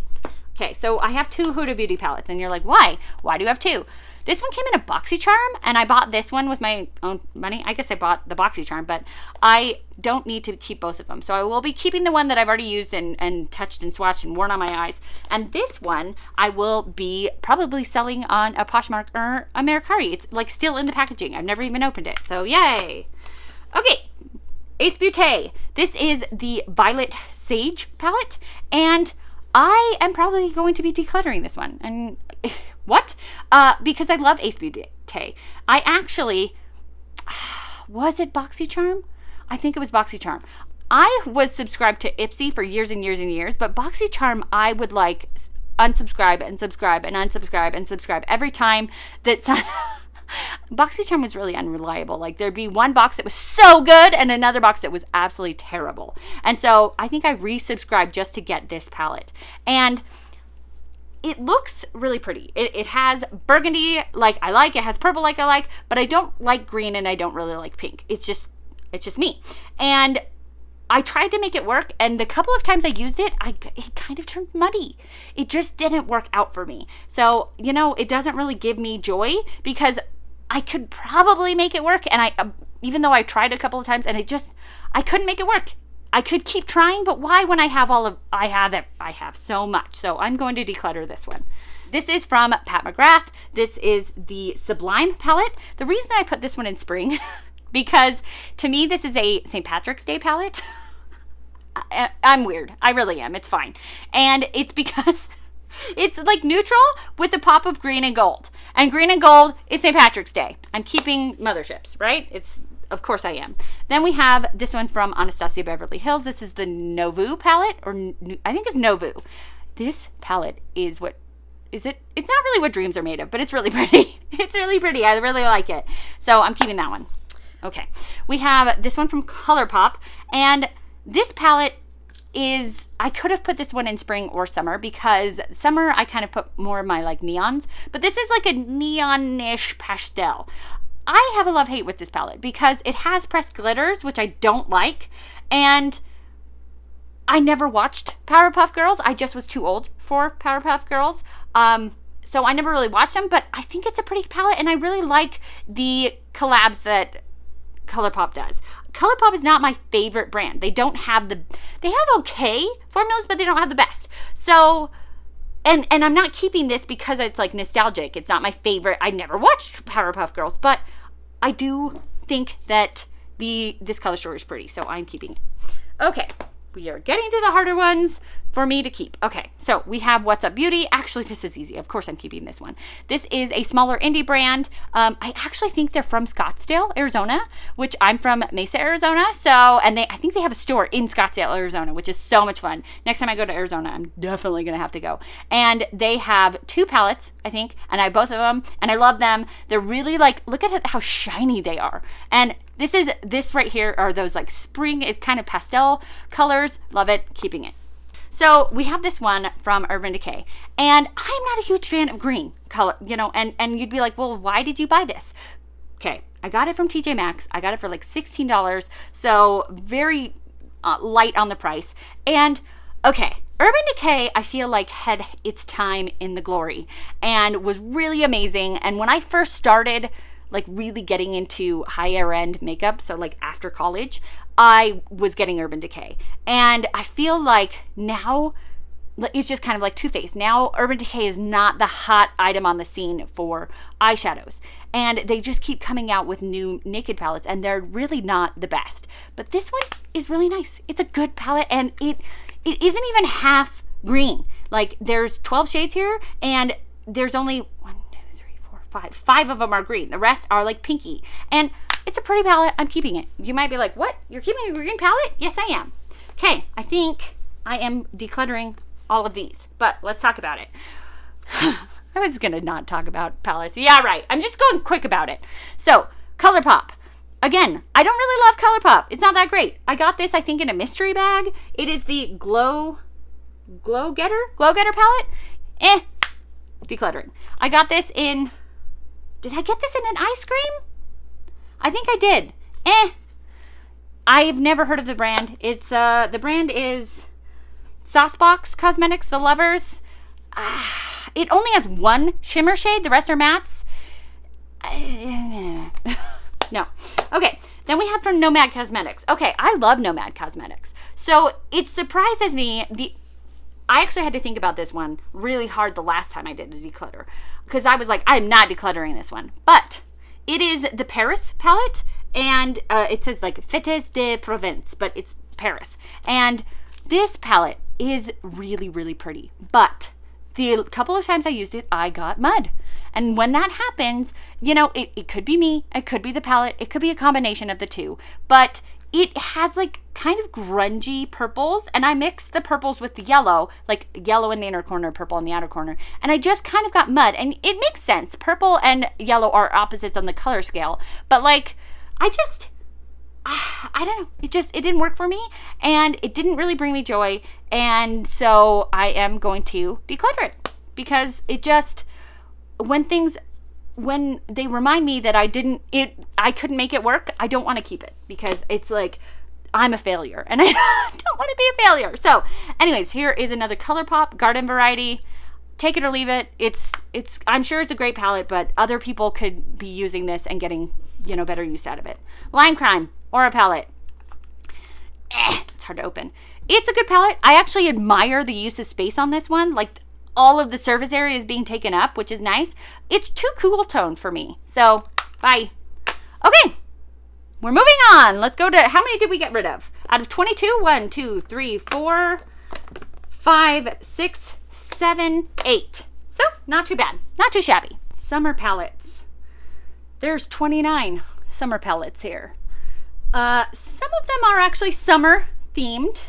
Okay, so I have two Huda Beauty palettes, and you're like, why? Why do you have two? This one came in a BoxyCharm, and I bought this one with my own money. I guess I bought the BoxyCharm, but I don't need to keep both of them. So I will be keeping the one that I've already used and touched and swatched and worn on my eyes. And this one I will be probably selling on a Poshmark or a Mercari. It's like still in the packaging. I've never even opened it. So yay. Okay, Ace Beauté. This is the Violet Sage palette, and I am probably going to be decluttering this one. And what? Because I love Ace Beauté. I actually, was it BoxyCharm? I think it was BoxyCharm. I was subscribed to Ipsy for years and years and years, but BoxyCharm I would like unsubscribe and subscribe and unsubscribe and subscribe every time that BoxyCharm was really unreliable. Like there'd be one box that was so good and another box that was absolutely terrible. And so I think I resubscribed just to get this palette. And it looks really pretty. It has burgundy like I like, it has purple like I like, but I don't like green and I don't really like pink. It's just me. And I tried to make it work, and the couple of times I used it, it kind of turned muddy. It just didn't work out for me. So, you know, it doesn't really give me joy because I could probably make it work, and I even though I tried a couple of times and I couldn't make it work. I could keep trying, but why when I have I have so much. So I'm going to declutter this one. This is from Pat McGrath. This is the Sublime palette. The reason I put this one in spring, because to me, this is a St. Patrick's Day palette. I'm weird. I really am. It's fine. And it's because it's like neutral with a pop of green and gold. And green and gold is St. Patrick's Day. I'm keeping motherships, right? Of course I am. Then we have this one from Anastasia Beverly Hills. This is the Novu palette, or I think it's Novu. This palette is it's not really what dreams are made of, but it's really pretty. It's really pretty. I really like it. So I'm keeping that one. Okay. We have this one from ColourPop, and this palette I could have put this one in spring or summer, because summer I kind of put more of my like neons, but this is like a neon-ish pastel. I have a love-hate with this palette because it has pressed glitters, which I don't like, and I never watched Powerpuff Girls. I just was too old for Powerpuff Girls, so I never really watched them, but I think it's a pretty palette, and I really like the collabs that ColourPop does. ColourPop is not my favorite brand. They have okay formulas, but they don't have the best. So, and I'm not keeping this because it's like nostalgic. It's not my favorite. I never watched Powerpuff Girls, but I do think that this color story is pretty, so I'm keeping it. Okay, we are getting to the harder ones for me to keep. Okay, so we have What's Up Beauty. Actually, this is easy. Of course I'm keeping this one. This is a smaller indie brand. I actually think they're from Scottsdale, Arizona, which I'm from Mesa, Arizona. So, and I think they have a store in Scottsdale, Arizona, which is so much fun. Next time I go to Arizona, I'm definitely going to have to go. And they have 2 palettes, I think, and I have both of them, and I love them. They're really like, look at how shiny they are. And this right here are those like spring, it's kind of pastel colors. Love it, keeping it. So we have this one from Urban Decay, and I'm not a huge fan of green color, you know, and you'd be like, well, why did you buy this? Okay, I got it from TJ Maxx. I got it for like $16, so very light on the price. And okay, Urban Decay, I feel like had its time in the glory and was really amazing. And when I first started like really getting into higher end makeup, so like after college, I was getting Urban Decay. And I feel like now it's just kind of like Too Faced. Now Urban Decay is not the hot item on the scene for eyeshadows. And they just keep coming out with new naked palettes, and they're really not the best. But this one is really nice. It's a good palette, and it isn't even half green. Like there's 12 shades here, and there's only 5 of them are green. The rest are like pinky. And it's a pretty palette. I'm keeping it. You might be like, what? You're keeping a green palette? Yes, I am. Okay, I think I am decluttering all of these, but let's talk about it. I was gonna not talk about palettes. Yeah, right. I'm just going quick about it. So, ColourPop. Again, I don't really love ColourPop. It's not that great. I got this, I think, in a mystery bag. It is the Glow Getter palette. Decluttering. I got this in... Did I get this in an ice cream? I think I did. I've never heard of the brand. It's the brand is Saucebox Cosmetics, The Lovers. It only has 1 shimmer shade. The rest are mattes. No. Okay. Then we have from Nomad Cosmetics. Okay, I love Nomad Cosmetics. So it surprises me. I actually had to think about this one really hard the last time I did a declutter, because I was like, I'm not decluttering this one. But it is the Paris palette, and it says like Fêtes de Provence, but it's Paris. And this palette is really, really pretty. But the couple of times I used it, I got mud. And when that happens, you know, it could be me, it could be the palette, it could be a combination of the two. But it has like kind of grungy purples, and I mixed the purples with the yellow, like yellow in the inner corner, purple in the outer corner, and I just kind of got mud. And it makes sense. Purple and yellow are opposites on the color scale, but like I don't know. It didn't work for me, and it didn't really bring me joy, and so I am going to declutter it. because it just, when they remind me that I couldn't make it work, I don't want to keep it because it's like I'm a failure and I don't want to be a failure. So anyways, here is another ColourPop garden variety. Take it or leave it. I'm sure it's a great palette, but other people could be using this and getting, better use out of it. Lime Crime Aura palette. It's hard to open. It's a good palette. I actually admire the use of space on this one. Like, all of the surface area is being taken up, which is nice. It's too cool tone for me. So, bye. Okay. We're moving on. Let's go to, how many did we get rid of? Out of 22? 1, 2, 3, 4, 5, 6, 7, 8. So, not too bad. Not too shabby. Summer palettes. There's 29 summer palettes here. Some of them are actually summer themed,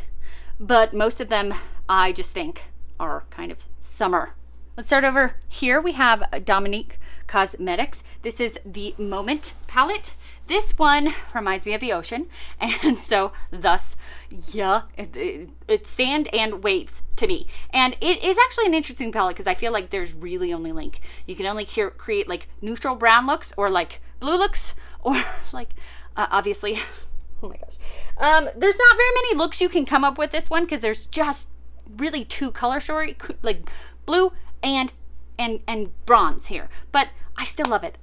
but most of them I just think are kind of summer. Let's start over here. We have Dominique Cosmetics. This is the Moment palette. This one reminds me of the ocean, and so thus, yeah, it's sand and waves to me. And it is actually an interesting palette because I feel like there's really only like, you can only create like neutral brown looks or like blue looks or like, obviously, oh my gosh. There's not very many looks you can come up with this one because there's just really two color story, like blue and bronze here. But I still love it.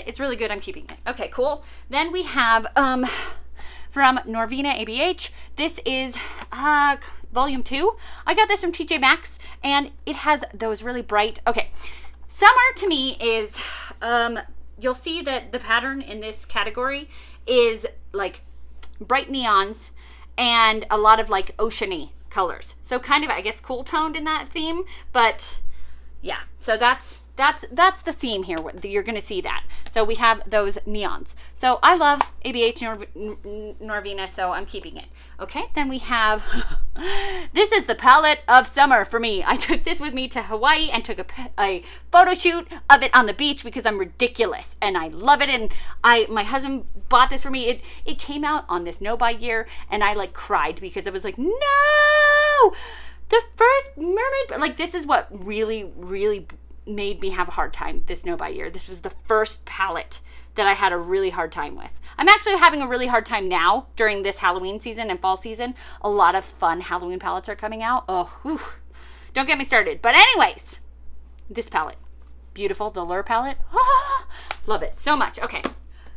It's really good. I'm keeping it. Okay, cool. Then we have from Norvina ABH. This is volume 2. I got this from TJ Maxx and it has those really bright. Okay. Summer to me is you'll see that the pattern in this category is like bright neons and a lot of like oceany colors. So kind of, I guess, cool toned in that theme, but yeah, so that's the theme here. You're going to see that. So we have those neons. So I love ABH Norvina, so I'm keeping it. Okay, then we have, this is the palette of summer for me. I took this with me to Hawaii and took a photo shoot of it on the beach because I'm ridiculous and I love it. And my husband bought this for me. It came out on this no buy year and I like cried because I was like, no, the first mermaid, like this is what really, really made me have a hard time this no buy year. This was the first palette that I had a really hard time with. I'm actually having a really hard time now during this Halloween season and fall season. A lot of fun Halloween palettes are coming out. Oh, whew. Don't get me started. But anyways, this palette, beautiful, the Lure palette. Ah, love it so much. Okay,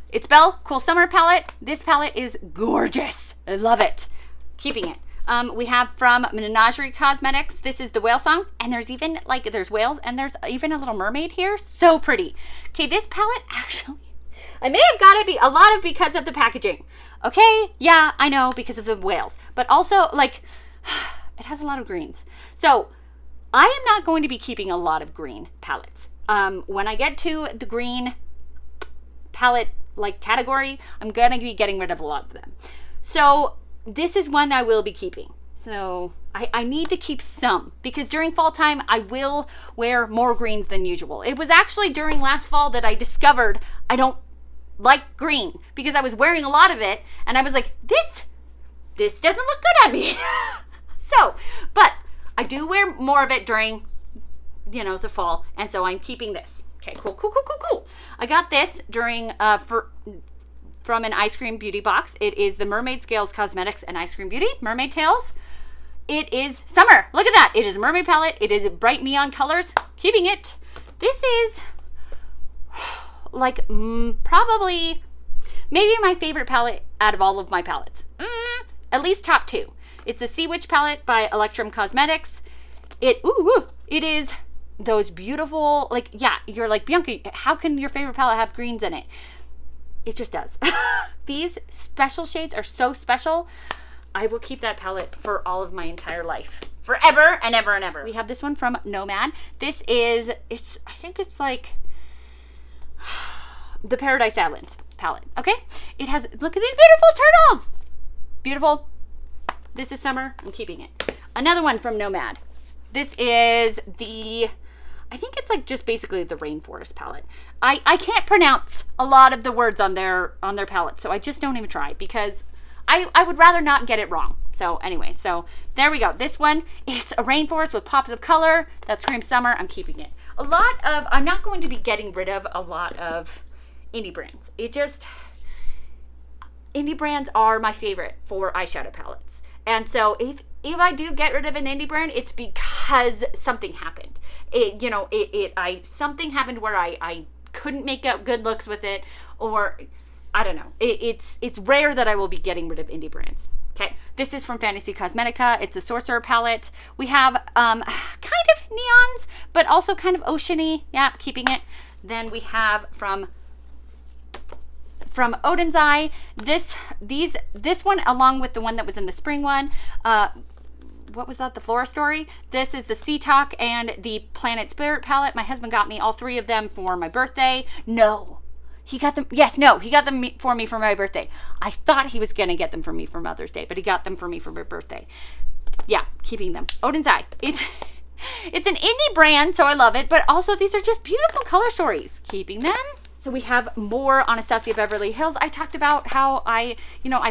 it's Belle Cool Summer palette. This palette is gorgeous. I love it. Keeping it. We have from Menagerie Cosmetics. This is the Whale Song, and there's even like there's whales and there's even a little mermaid here. So pretty. Okay, this palette actually, I may have got it a lot of because of the packaging. Okay, yeah, I know, because of the whales, but also like it has a lot of greens. So I am not going to be keeping a lot of green palettes. When I get to the green palette like category, I'm gonna be getting rid of a lot of them. So this is one I will be keeping. So I need to keep some because during fall time, I will wear more greens than usual. It was actually during last fall that I discovered I don't like green because I was wearing a lot of it and I was like, this doesn't look good on me. So, but I do wear more of it during, the fall. And so I'm keeping this. Okay, cool. I got this during, from an Ice Cream Beauty box. It is the Mermaid Scales Cosmetics and Ice Cream Beauty Mermaid Tails. It is summer. Look at that. It is a mermaid palette. It is bright neon colors. Keeping it. This is like probably maybe my favorite palette out of all of my palettes. At least top 2. It's the Sea Witch palette by Electrum Cosmetics. It is those beautiful, like, yeah, you're like, Bianca, how can your favorite palette have greens in it? It just does. These special shades are so special. I will keep that palette for all of my entire life. Forever and ever and ever. We have this one from Nomad. This is, I think it's like the Paradise Islands palette. Okay? It has, look at these beautiful turtles. Beautiful. This is summer. I'm keeping it. Another one from Nomad. This is the, I think it's like just basically the Rainforest palette. I can't pronounce a lot of the words on their palette, so I just don't even try because I would rather not get it wrong. So anyway, so there we go. This one, it's a rainforest with pops of color. That screams summer. I'm keeping it. I'm not going to be getting rid of a lot of indie brands. Indie brands are my favorite for eyeshadow palettes. And so if I do get rid of an indie brand, it's because something happened. Something happened where I couldn't make out good looks with it, or I don't know. It's rare that I will be getting rid of indie brands. Okay, this is from Fantasy Cosmetica. It's a Sorcerer palette. We have kind of neons, but also kind of oceany. Yeah, keeping it. Then we have from Odin's Eye, this one, along with the one that was in the spring one. What was that? The Flora Story. This is the Sea Talk and the Planet Spirit palette. My husband got me all three of them for my birthday. No. He got them. Yes, no, he got them for me for my birthday. I thought he was going to get them for me for Mother's Day, but he got them for me for my birthday. Yeah, keeping them. Odin's Eye. It's an indie brand, so I love it, but also these are just beautiful color stories. Keeping them. So we have more Anastasia Beverly Hills. I talked about how I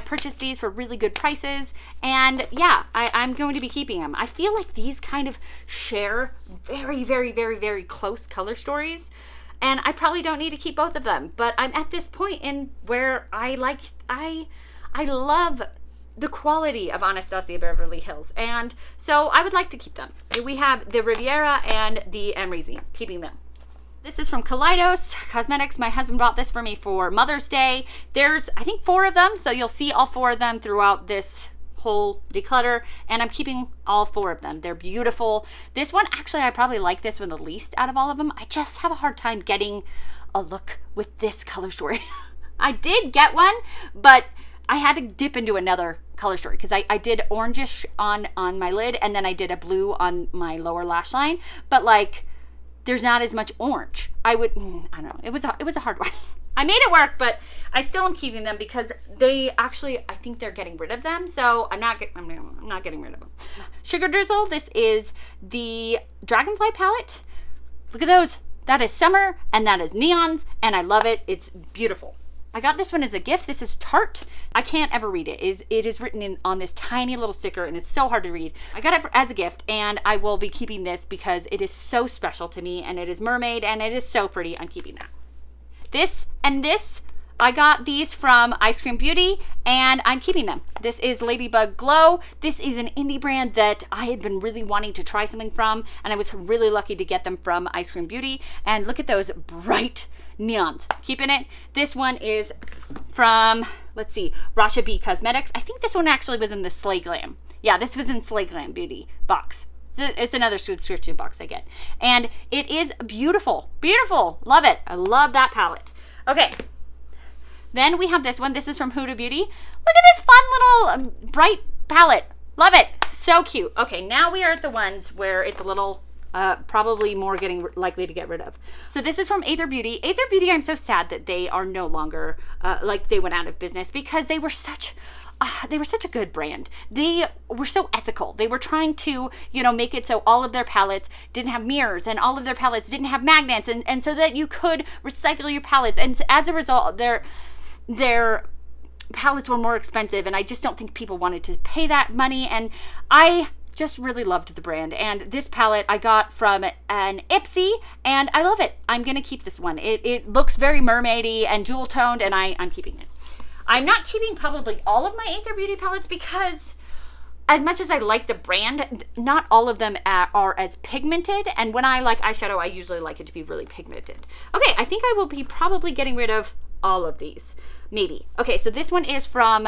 purchased these for really good prices, and yeah, I'm going to be keeping them. I feel like these kind of share very, very, very, very close color stories. And I probably don't need to keep both of them, but I'm at this point in where I love the quality of Anastasia Beverly Hills, and so I would like to keep them. We have the Riviera and the Amrezy, keeping them. This is from Kaleidos Cosmetics. My husband bought this for me for Mother's Day. There's, I think, 4 of them, so you'll see all 4 of them throughout this whole declutter, and I'm keeping all 4 of them. They're beautiful. This one, actually, I probably like this one the least out of all of them. I just have a hard time getting a look with this color story. I did get one, but I had to dip into another color story because I did orangish on my lid, and then I did a blue on my lower lash line, but like there's not as much orange. I don't know. It was a hard one. I made it work, but I still am keeping them because they actually, I think they're getting rid of them. So I'm not getting rid of them. Sugar Drizzle. This is the Dragonfly palette. Look at those. That is summer and that is neons, and I love it. It's beautiful. I got this one as a gift. This is Tarte. I can't ever read it. It is written on this tiny little sticker, and it's so hard to read. I got it as a gift, and I will be keeping this because it is so special to me, and it is mermaid, and it is so pretty. I'm keeping that. This and this, I got these from Ice Cream Beauty, and I'm keeping them. This is Ladybug Glow. This is an indie brand that I had been really wanting to try something from, and I was really lucky to get them from Ice Cream Beauty. And look at those bright neons. Keeping it. This one is from, let's see, Rasha B Cosmetics. I think this one actually was in the Slay Glam. Yeah, this was in Slay Glam Beauty box. It's another subscription box I get. And it is beautiful. Beautiful. Love it. I love that palette. Okay. Then we have this one. This is from Huda Beauty. Look at this fun little bright palette. Love it. So cute. Okay, now we are at the ones where it's a little probably more getting likely to get rid of. So this is from Aether Beauty. Aether Beauty, I'm so sad that they are no longer, like they went out of business because they were such a good brand. They were so ethical. They were trying to, make it so all of their palettes didn't have mirrors and all of their palettes didn't have magnets, and so that you could recycle your palettes. And as a result, their palettes were more expensive, and I just don't think people wanted to pay that money, and I just really loved the brand. And this palette I got from an Ipsy, and I love it. I'm gonna keep this one. It looks very mermaidy and jewel toned, and I'm keeping it. I'm not keeping probably all of my Aether Beauty palettes because as much as I like the brand, not all of them are as pigmented, and when I like eyeshadow, I usually like it to be really pigmented. Okay, I think I will be probably getting rid of all of these, maybe. Okay, so this one is from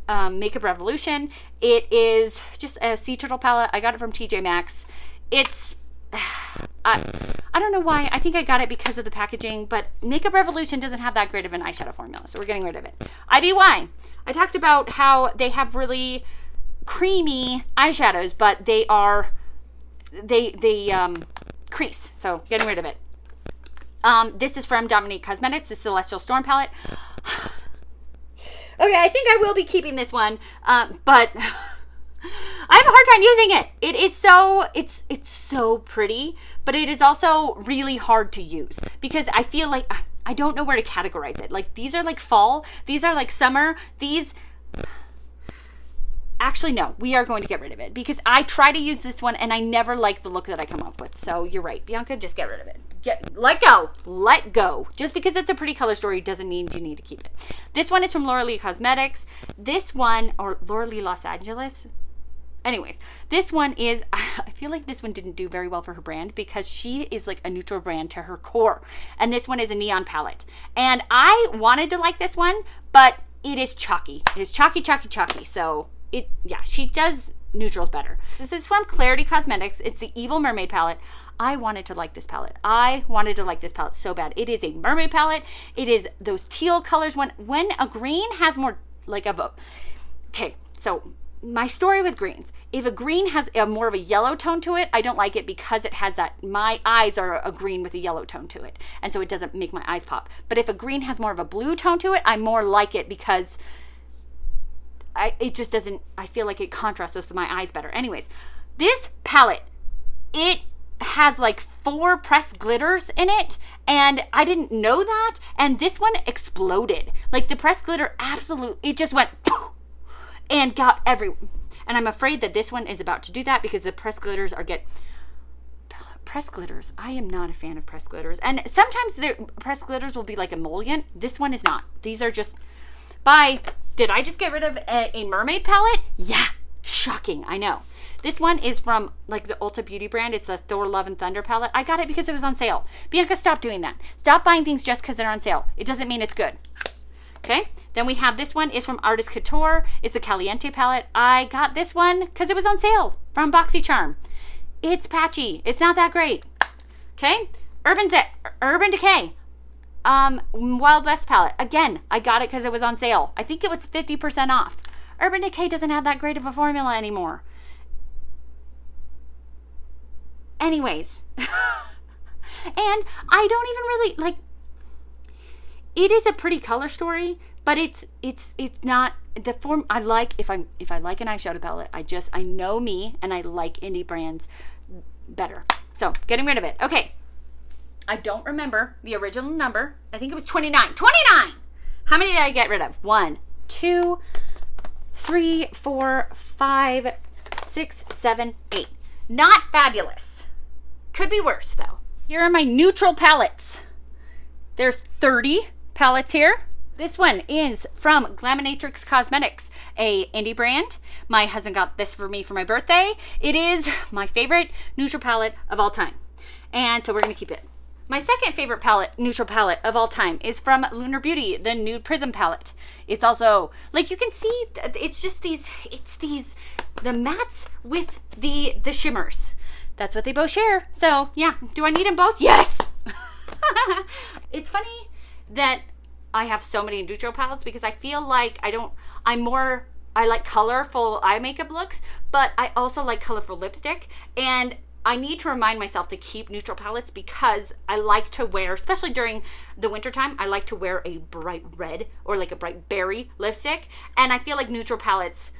Makeup Revolution. It is just a sea turtle palette. I got it from TJ Maxx. It's I don't know why. I think I got it because of the packaging, but Makeup Revolution doesn't have that great of an eyeshadow formula, so we're getting rid of it. IBY. I talked about how they have really creamy eyeshadows, but they crease, so getting rid of it. This is from Dominique Cosmetics, the Celestial Storm palette. Okay, I think I will be keeping this one, but I have a hard time using it. It is it's so pretty, but it is also really hard to use because I feel like I don't know where to categorize it. Like these are like fall, these are like summer, these actually, no, we are going to get rid of it because I try to use this one and I never like the look that I come up with. So you're right, Bianca, just get rid of it. Let go. Just because it's a pretty color story doesn't mean you need to keep it. This one is from Laura Lee Cosmetics. This one, or Laura Lee Los Angeles. Anyways, this one is, I feel like this one didn't do very well for her brand because she is like a neutral brand to her core. And this one is a neon palette. And I wanted to like this one, but it is chalky. It is chalky. So she does neutrals better. This is from Clarity Cosmetics. It's the Evil Mermaid palette. I wanted to like this palette. I wanted to like this palette so bad. It is a mermaid palette. It is those teal colors. When a green has more like okay, so my story with greens. If a green has more of a yellow tone to it, I don't like it because it has that, my eyes are a green with a yellow tone to it. And so it doesn't make my eyes pop. But if a green has more of a blue tone to it, I more like it because it just doesn't, I feel like it contrasts with my eyes better. Anyways, this palette, it has like 4 pressed glitters in it, and I didn't know that, and this one exploded. Like the pressed glitter it just went and got and I'm afraid that this one is about to do that because the pressed glitters pressed glitters. I am not a fan of pressed glitters, and sometimes the pressed glitters will be like emollient. This one is not. These are just did I just get rid of a mermaid palette? Yeah, shocking, I know. This one is from like the Ulta Beauty brand. It's the Thor Love and Thunder palette. I got it because it was on sale. Bianca, stop doing that. Stop buying things just because they're on sale. It doesn't mean it's good. Okay, then we have this one is from Artist Couture. It's the Caliente palette. I got this one because it was on sale from BoxyCharm. It's patchy. It's not that great. Okay, Urban Decay. Wild West palette. Again, I got it because it was on sale. I think it was 50% off. Urban Decay doesn't have that great of a formula anymore. Anyways, and I don't even really like, it is a pretty color story, but it's not the form I like. If I like an eyeshadow palette, I know me and I like indie brands better. So getting rid of it. Okay. I don't remember the original number. I think it was 29. 29! How many did I get rid of? 1, 2, 3, 4, 5, 6, 7, 8. Not fabulous. Could be worse though. Here are my neutral palettes. There's 30 palettes here. This one is from Glaminatrix Cosmetics, a indie brand. My husband got this for me for my birthday. It is my favorite neutral palette of all time. And so we're gonna keep it. My second favorite neutral palette of all time is from Lunar Beauty, the Nude Prism palette. It's also, like you can see, it's just the mattes with the shimmers. That's what they both share. So yeah, do I need them both? Yes! It's funny that I have so many neutral palettes because I feel like I like colorful eye makeup looks, but I also like colorful lipstick, and I need to remind myself to keep neutral palettes because I like to wear, especially during the winter time, I like to wear a bright red or like a bright berry lipstick, and I feel like neutral palettes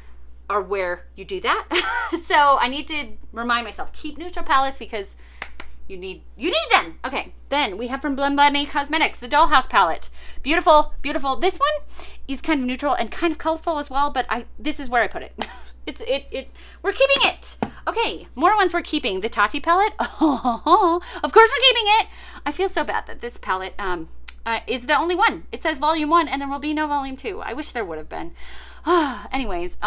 are where you do that. So I need to remind myself, keep neutral palettes because you need them. Okay, then we have from Blend Bunny Cosmetics, the Dollhouse palette. Beautiful, beautiful. This one is kind of neutral and kind of colorful as well, but this is where I put it. We're keeping it. Okay, more ones we're keeping. The Tati palette. Oh, of course we're keeping it. I feel so bad that this palette is the only one. It says volume 1 and there will be no volume 2. I wish there would have been. Anyways,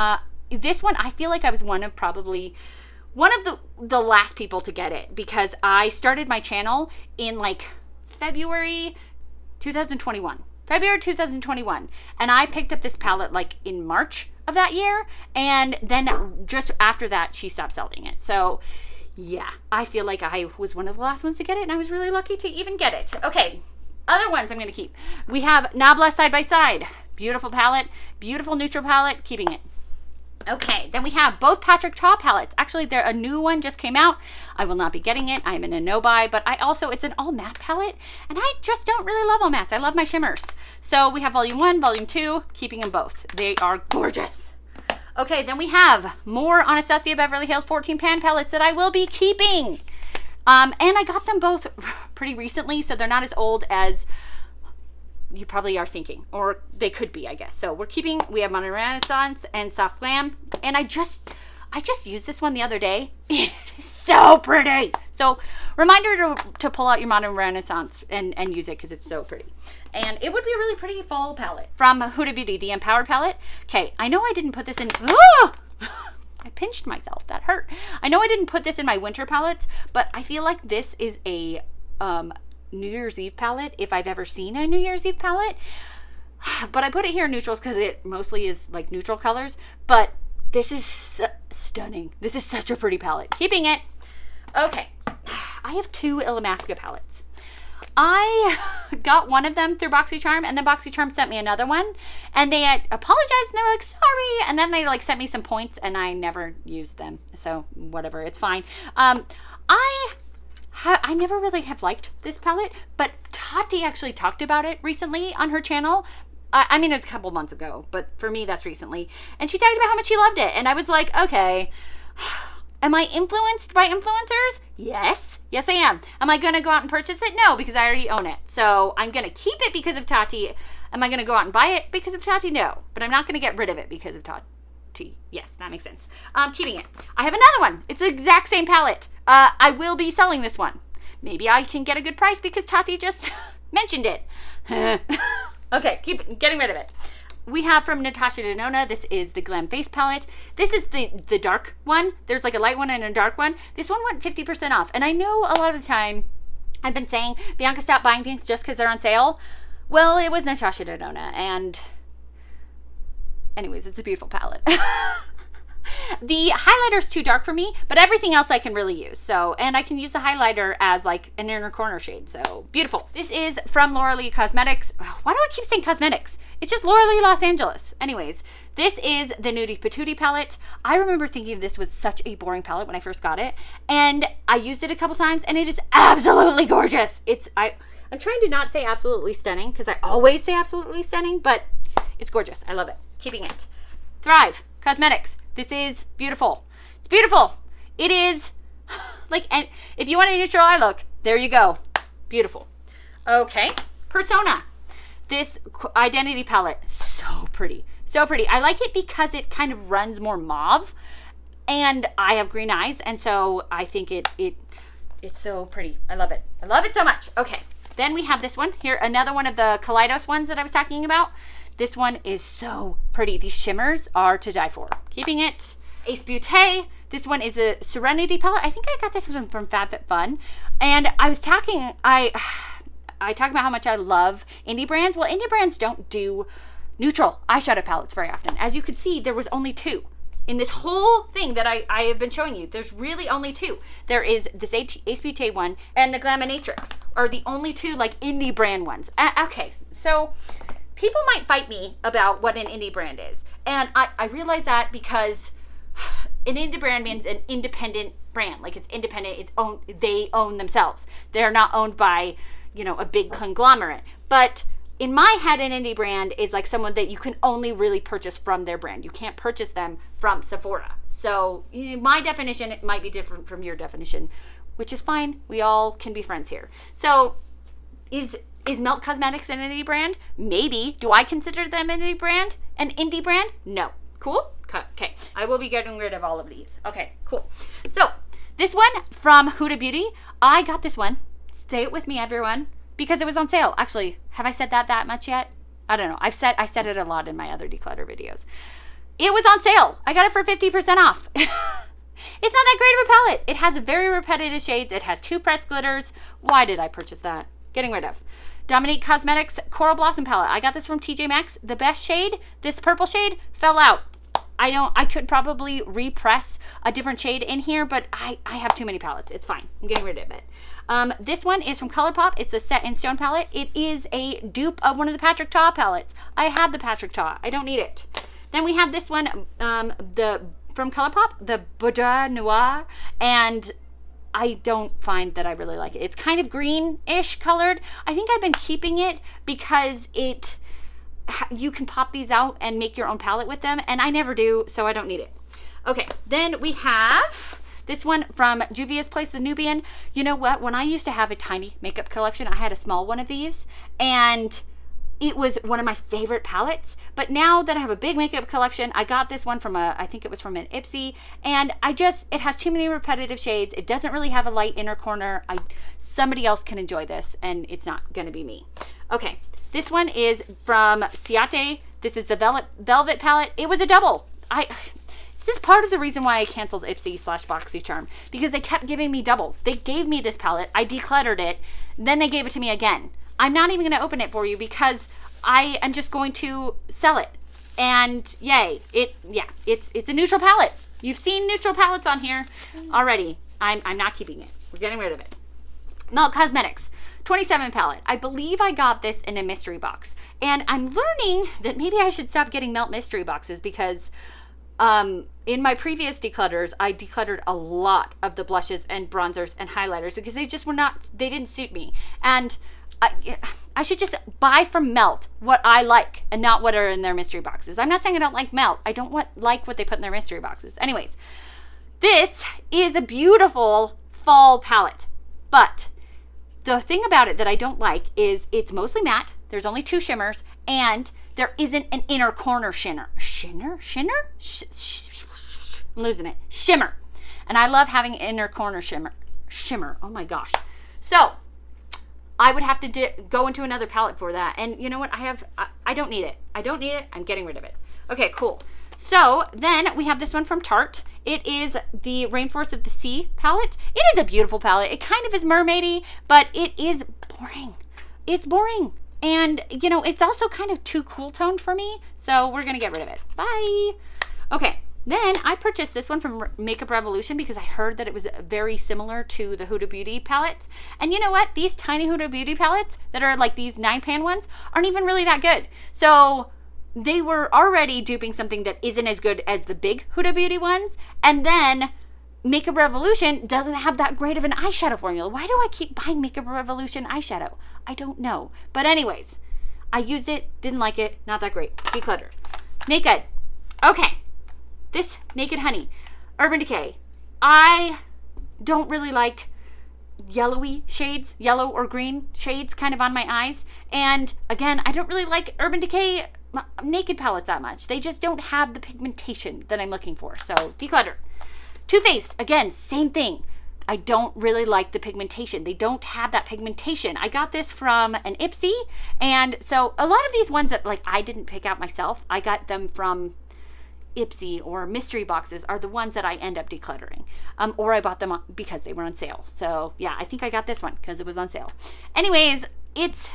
this one, I feel like I was one of the last people to get it because I started my channel in like February 2021. And I picked up this palette like in March of that year, and then just after that she stopped selling it. So yeah, I feel like I was one of the last ones to get it, and I was really lucky to even get it. Okay, other ones I'm gonna keep. We have Nabla Side by Side. Beautiful palette, beautiful neutral palette, keeping it. Okay, then we have both Patrick Ta palettes. Actually, a new one just came out. I will not be getting it. I'm in a no-buy, but it's an all-matte palette, and I just don't really love all mattes. I love my shimmers. So we have volume 1, volume 2, keeping them both. They are gorgeous. Okay, then we have more Anastasia Beverly Hills 14 pan palettes that I will be keeping. And I got them both pretty recently, so they're not as old as you probably are thinking, or they could be, I guess. So we have Modern Renaissance and Soft Glam, and I just used this one the other day. It is so pretty. So reminder to pull out your Modern Renaissance and use it because it's so pretty. And it would be a really pretty fall palette from Huda Beauty, the Empowered palette. Okay, I know I didn't put this in. Oh! I pinched myself. That hurt. I know I didn't put this in my winter palettes, but I feel like this is a New Year's Eve palette if I've ever seen a New Year's Eve palette. But I put it here in neutrals because it mostly is like neutral colors. But this is stunning. This is such a pretty palette. Keeping it. Okay. I have 2 Illamasqua palettes. I got one of them through BoxyCharm, and then BoxyCharm sent me another one, and they had apologized, and they were like, sorry, and then they like sent me some points, and I never used them, so whatever, it's fine. I never really have liked this palette, but Tati actually talked about it recently on her channel. I mean, it was a couple months ago, but for me, that's recently, and she talked about how much she loved it, and I was like, okay. Am I influenced by influencers? Yes. Yes, I am. Am I going to go out and purchase it? No, because I already own it. So I'm going to keep it because of Tati. Am I going to go out and buy it because of Tati? No. But I'm not going to get rid of it because of Tati. Yes, that makes sense. Keeping it. I have another one. It's the exact same palette. I will be selling this one. Maybe I can get a good price because Tati just mentioned it. Okay, getting rid of it. We have from Natasha Denona, this is the Glam Face Palette. This is the dark one. There's like a light one and a dark one. This one went 50% off. And I know a lot of the time I've been saying, Bianca, stop buying things just because they're on sale. Well, it was Natasha Denona. And anyways, it's a beautiful palette. The highlighter's too dark for me, but everything else I can really use. So, and I can use the highlighter as like an inner corner shade. So beautiful. This is from Laura Lee Cosmetics. Why do I keep saying cosmetics? It's just Laura Lee Los Angeles. Anyways, this is the Nudie Patootie palette. I remember thinking this was such a boring palette when I first got it, and I used it a couple times, and it is absolutely gorgeous. I'm trying to not say absolutely stunning because I always say absolutely stunning, but it's gorgeous. I love it. Keeping it. Thrive Cosmetics. This is beautiful. It's beautiful. It is like, and if you want a neutral eye look, there you go. Beautiful. Okay. Persona. This identity palette, so pretty. So pretty. I like it because it kind of runs more mauve, and I have green eyes, and so I think it's so pretty. I love it. I love it so much. Okay. Then we have this one here, another one of the Kaleidos ones that I was talking about. This one is so pretty. These shimmers are to die for. Keeping it. Ace Beauté. This one is a Serenity palette. I think I got this one from FabFitFun. And I was talking, I talk about how much I love indie brands. Well, indie brands don't do neutral eyeshadow palettes very often. As you could see, there was only 2. In this whole thing that I have been showing you, there's really only 2. There is this Ace Beauté one and the Glaminatrix are the only 2 like indie brand ones. Okay, so people might fight me about what an indie brand is. And I realize that because an indie brand means an independent brand. Like it's independent, they own themselves. They're not owned by, a big conglomerate. But in my head, an indie brand is like someone that you can only really purchase from their brand. You can't purchase them from Sephora. So my definition might be different from your definition, which is fine. We all can be friends here. So is Melt Cosmetics an indie brand? Maybe. Do I consider them an indie brand? An indie brand? No. Cool? Okay. I will be getting rid of all of these. Okay, cool. So this one from Huda Beauty. I got this one. Stay it with me, everyone. Because it was on sale. Actually, have I said that much yet? I don't know. I said it a lot in my other declutter videos. It was on sale. I got it for 50% off. It's not that great of a palette. It has very repetitive shades. It has 2 pressed glitters. Why did I purchase that? Getting rid of. Dominique Cosmetics Coral Blossom palette. I got this from TJ Maxx. The best shade, this purple shade, fell out. I could probably repress a different shade in here, but I have too many palettes. It's fine. I'm getting rid of it. This one is from ColourPop. It's the Set in Stone palette. It is a dupe of one of the Patrick Ta palettes. I have the Patrick Ta. I don't need it. Then we have this one, from ColourPop, the Boudoir Noir, and I don't find that I really like it. It's kind of green-ish colored. I think I've been keeping it because you can pop these out and make your own palette with them, and I never do, so I don't need it. Okay, then we have this one from Juvia's Place, the Nubian. You know what? When I used to have a tiny makeup collection, I had a small one of these, and it was one of my favorite palettes. But now that I have a big makeup collection, I got this one from I think it was from an Ipsy, and it has too many repetitive shades. It doesn't really have a light inner corner. Somebody else can enjoy this, and it's not gonna be me. Okay, this one is from Ciate. This is the Velvet palette. It was a double. This is part of the reason why I canceled Ipsy/BoxyCharm, because they kept giving me doubles. They gave me this palette, I decluttered it, then they gave it to me again. I'm not even gonna open it for you because I am just going to sell it. And yay, it's a neutral palette. You've seen neutral palettes on here already. I'm not keeping it. We're getting rid of it. Melt Cosmetics 27 palette. I believe I got this in a mystery box. And I'm learning that maybe I should stop getting Melt mystery boxes because in my previous declutters, I decluttered a lot of the blushes and bronzers and highlighters because they didn't suit me. And I should just buy from Melt what I like and not what are in their mystery boxes. I'm not saying I don't like Melt. I don't like what they put in their mystery boxes. Anyways, this is a beautiful fall palette, but the thing about it that I don't like is it's mostly matte. There's only 2 shimmers, and there isn't an inner corner shimmer. I'm losing it. Shimmer. And I love having inner corner shimmer. Oh my gosh. So I would have to go into another palette for that. And you know what? I don't need it. I don't need it. I'm getting rid of it. Okay, cool. So then we have this one from Tarte. It is the Rainforest of the Sea palette. It is a beautiful palette. It kind of is mermaidy, but it is boring. It's boring. And you know, it's also kind of too cool toned for me. So we're gonna get rid of it. Bye. Okay. Then I purchased this one from Makeup Revolution because I heard that it was very similar to the Huda Beauty palettes. And you know what? These tiny Huda Beauty palettes that are like these 9-pan ones aren't even really that good. So they were already duping something that isn't as good as the big Huda Beauty ones. And then Makeup Revolution doesn't have that great of an eyeshadow formula. Why do I keep buying Makeup Revolution eyeshadow? I don't know. But anyways, I used it, didn't like it, not that great. Declutter. Naked. Okay. This Naked Honey, Urban Decay. I don't really like yellowy shades, yellow or green shades kind of on my eyes. And again, I don't really like Urban Decay Naked palettes that much. They just don't have the pigmentation that I'm looking for. So declutter. Too Faced, again, same thing. I don't really like the pigmentation. They don't have that pigmentation. I got this from an Ipsy. And so a lot of these ones that like I didn't pick out myself, I got them from Ipsy or mystery boxes are the ones that I end up decluttering. Or I bought them because they were on sale. So yeah, I think I got this one because it was on sale. Anyways, it's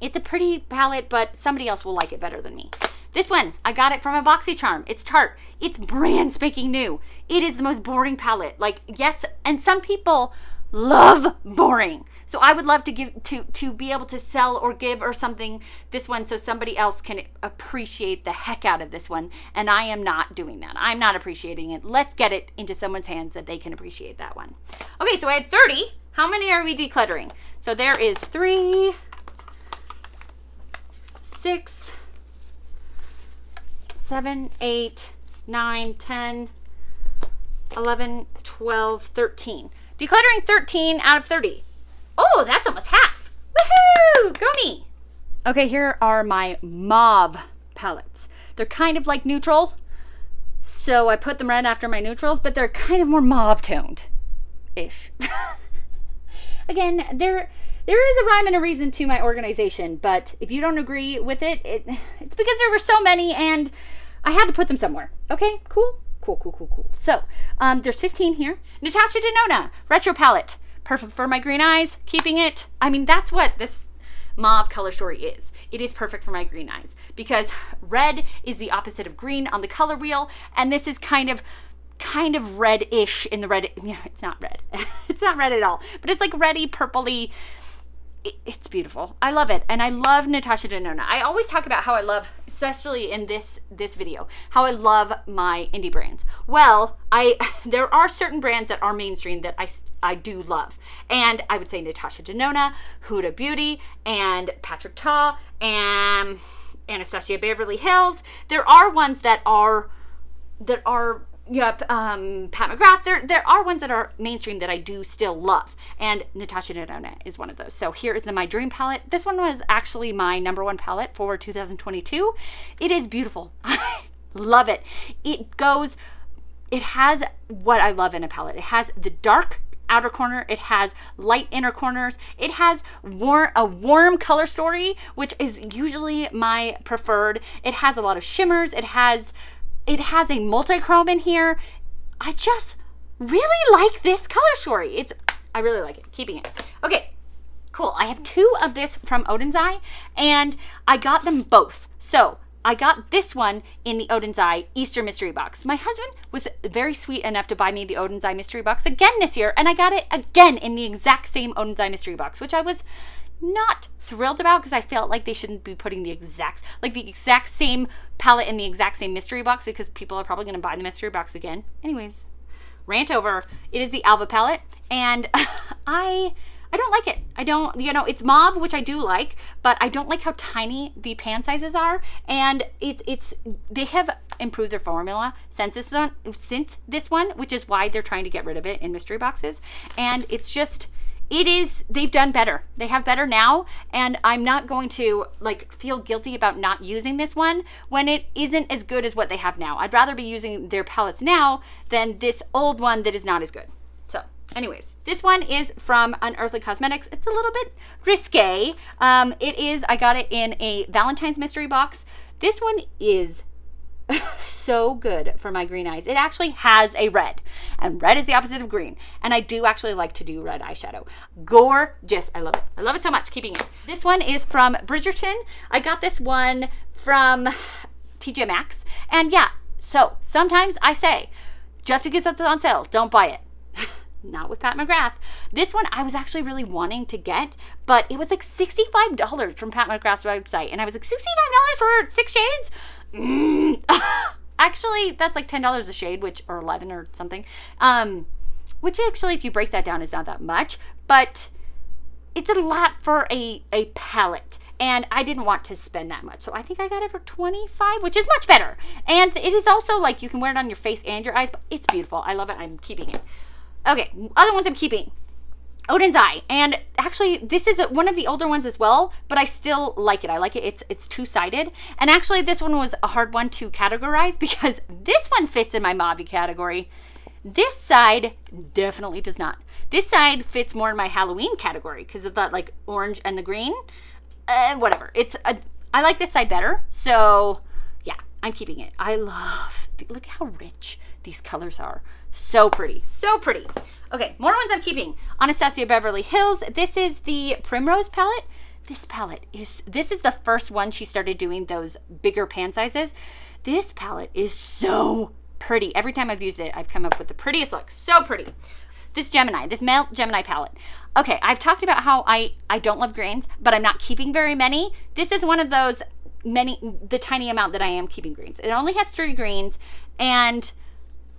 a pretty palette, but somebody else will like it better than me. This one, I got it from a BoxyCharm. It's Tarte. It's brand spanking new. It is the most boring palette. Like, yes, and some people love boring. So I would love to give to be able to sell or give or something this one so somebody else can appreciate the heck out of this one. And I am not doing that. I'm not appreciating it. Let's get it into someone's hands that they can appreciate that one. Okay, so I had 30. How many are we decluttering? So there is 3, 6, 7, 8, 9, 10, 11, 12, 13. Decluttering 13 out of 30. Oh, that's almost half. Woohoo! Go me! Okay, here are my Mauve palettes. They're kind of like neutral. So I put them right after my neutrals, but they're kind of more mauve toned-ish. Again, there is a rhyme and a reason to my organization, but if you don't agree with it, it's because there were so many and I had to put them somewhere. Okay, cool? Cool. So, there's 15 here. Natasha Denona, Retro Palette. Perfect for my green eyes, keeping it. I mean, that's what this mauve color story is. It is perfect for my green eyes because red is the opposite of green on the color wheel, and this is kind of red-ish in the red. Yeah, it's not red. It's not red at all, but it's like reddy, purpley. It's beautiful. I love it. And I love Natasha Denona. I always talk about how I love, especially in this video, how I love my indie brands. Well, there are certain brands that are mainstream that I do love. And I would say Natasha Denona, Huda Beauty, and Patrick Ta, and Anastasia Beverly Hills. There are ones that are Yep, Pat McGrath. There are ones that are mainstream that I do still love, and Natasha Denona is one of those. So here is the My Dream palette. This one was actually my #1 palette for 2022. It is beautiful. I love it. It has what I love in a palette. It has the dark outer corner, it has light inner corners, it has a warm color story, which is usually my preferred. It has a lot of shimmers. It has a multi-chrome in here. I just really like this color story. I really like it. Keeping it. Okay, cool. I have 2 of this from Odin's Eye, and I got them both. So I got this one in the Odin's Eye Easter mystery box. My husband was very sweet enough to buy me the Odin's Eye mystery box again this year, and I got it again in the exact same Odin's Eye mystery box, which I was not thrilled about because I felt like they shouldn't be putting the exact same palette in the exact same mystery box, because people are probably going to buy the mystery box again. Anyways, rant over. It is the Alva palette, and I don't like it. I don't, it's mauve, which I do like, but I don't like how tiny the pan sizes are, and they have improved their formula since this one, which is why they're trying to get rid of it in mystery boxes, and they've done better. They have better now, and I'm not going to feel guilty about not using this one when it isn't as good as what they have now. I'd rather be using their palettes now than this old one that is not as good. So anyways, this one is from Unearthly Cosmetics. It's a little bit risque. I got it in a Valentine's mystery box. This one is so good for my green eyes. It actually has a red, and red is the opposite of green, and I do actually like to do red eyeshadow. Gorgeous. I love it. I love it so much. Keeping it. This one is from Bridgerton. I got this one from TJ Maxx, and yeah, so sometimes I say, just because it's on sale, don't buy it. Not with Pat McGrath. This one I was actually really wanting to get, but it was like $65 from Pat McGrath's website, and I was like, $65 for 6 shades? Actually, that's like $10 a shade, or 11 or something. Which actually, if you break that down, is not that much, but it's a lot for a palette, and I didn't want to spend that much. So I think I got it for $25, which is much better. And it is also you can wear it on your face and your eyes, but it's beautiful. I love it. I'm keeping it. Okay, other ones I'm keeping. Odin's Eye, and actually this is one of the older ones as well, but I still like it. I like it. It's two-sided, and actually this one was a hard one to categorize because this one fits in my Mauve category. This side definitely does not. This side fits more in my Halloween category because of that orange and the green. Whatever. I like this side better, so yeah, I'm keeping it. Look how rich these colors are. So pretty. So pretty. Okay, more ones I'm keeping. Anastasia Beverly Hills. This is the Primrose palette. This is the first one she started doing those bigger pan sizes. This palette is so pretty. Every time I've used it, I've come up with the prettiest look. So pretty. This male Gemini palette. Okay, I've talked about how I don't love greens, but I'm not keeping very many. This is one of those the tiny amount that I am keeping greens. It only has 3 greens, and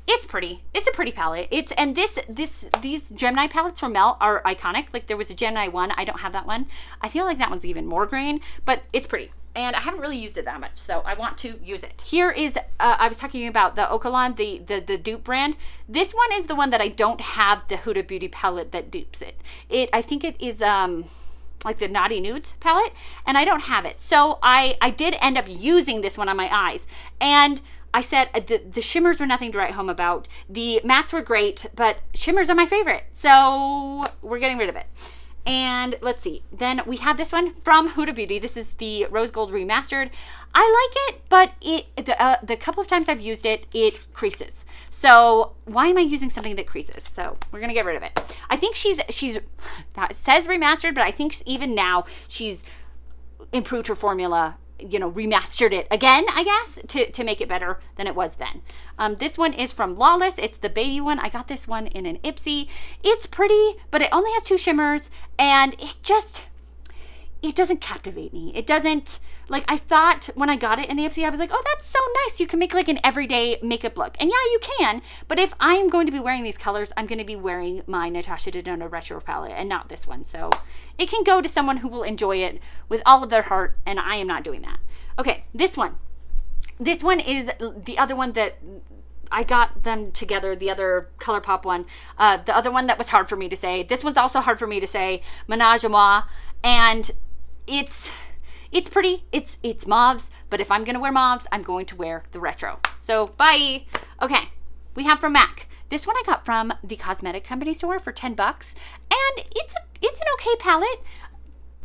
it's pretty. It's a pretty palette. These Gemini palettes from Mel are iconic. There was a Gemini one. I don't have that one. I feel like that one's even more green, but it's pretty. And I haven't really used it that much, so I want to use it. Here is, I was talking about the Okalan, the dupe brand. This one is the one that I don't have the Huda Beauty palette that dupes it. I think it is the Naughty Nudes palette, and I don't have it. So I did end up using this one on my eyes, and I said the shimmers were nothing to write home about. The mattes were great, but shimmers are my favorite. So we're getting rid of it. And let's see. Then we have this one from Huda Beauty. This is the Rose Gold Remastered. I like it, but the couple of times I've used it, it creases. So why am I using something that creases? So we're gonna get rid of it. I think she's that says remastered, but I think even now she's improved her formula, remastered it again, I guess, to make it better than it was then. This one is from Lawless. It's the baby one. I got this one in an Ipsy. It's pretty, but it only has 2 shimmers, and it doesn't captivate me. It doesn't, I thought when I got it in the Ipsy, I was like, oh, that's so nice. You can make an everyday makeup look. And yeah, you can, but if I am going to be wearing these colors, I'm going to be wearing my Natasha Denona Retro palette and not this one. So it can go to someone who will enjoy it with all of their heart, and I am not doing that. Okay, this one. This one is the other one that I got them together, the other ColourPop one. The other one that was hard for me to say. This one's also hard for me to say, Ménage à Moi. And it's pretty. It's mauves, but if I'm going to wear mauves, I'm going to wear the retro. So, bye. Okay, we have from MAC. This one I got from the cosmetic company store for $10, and it's an okay palette.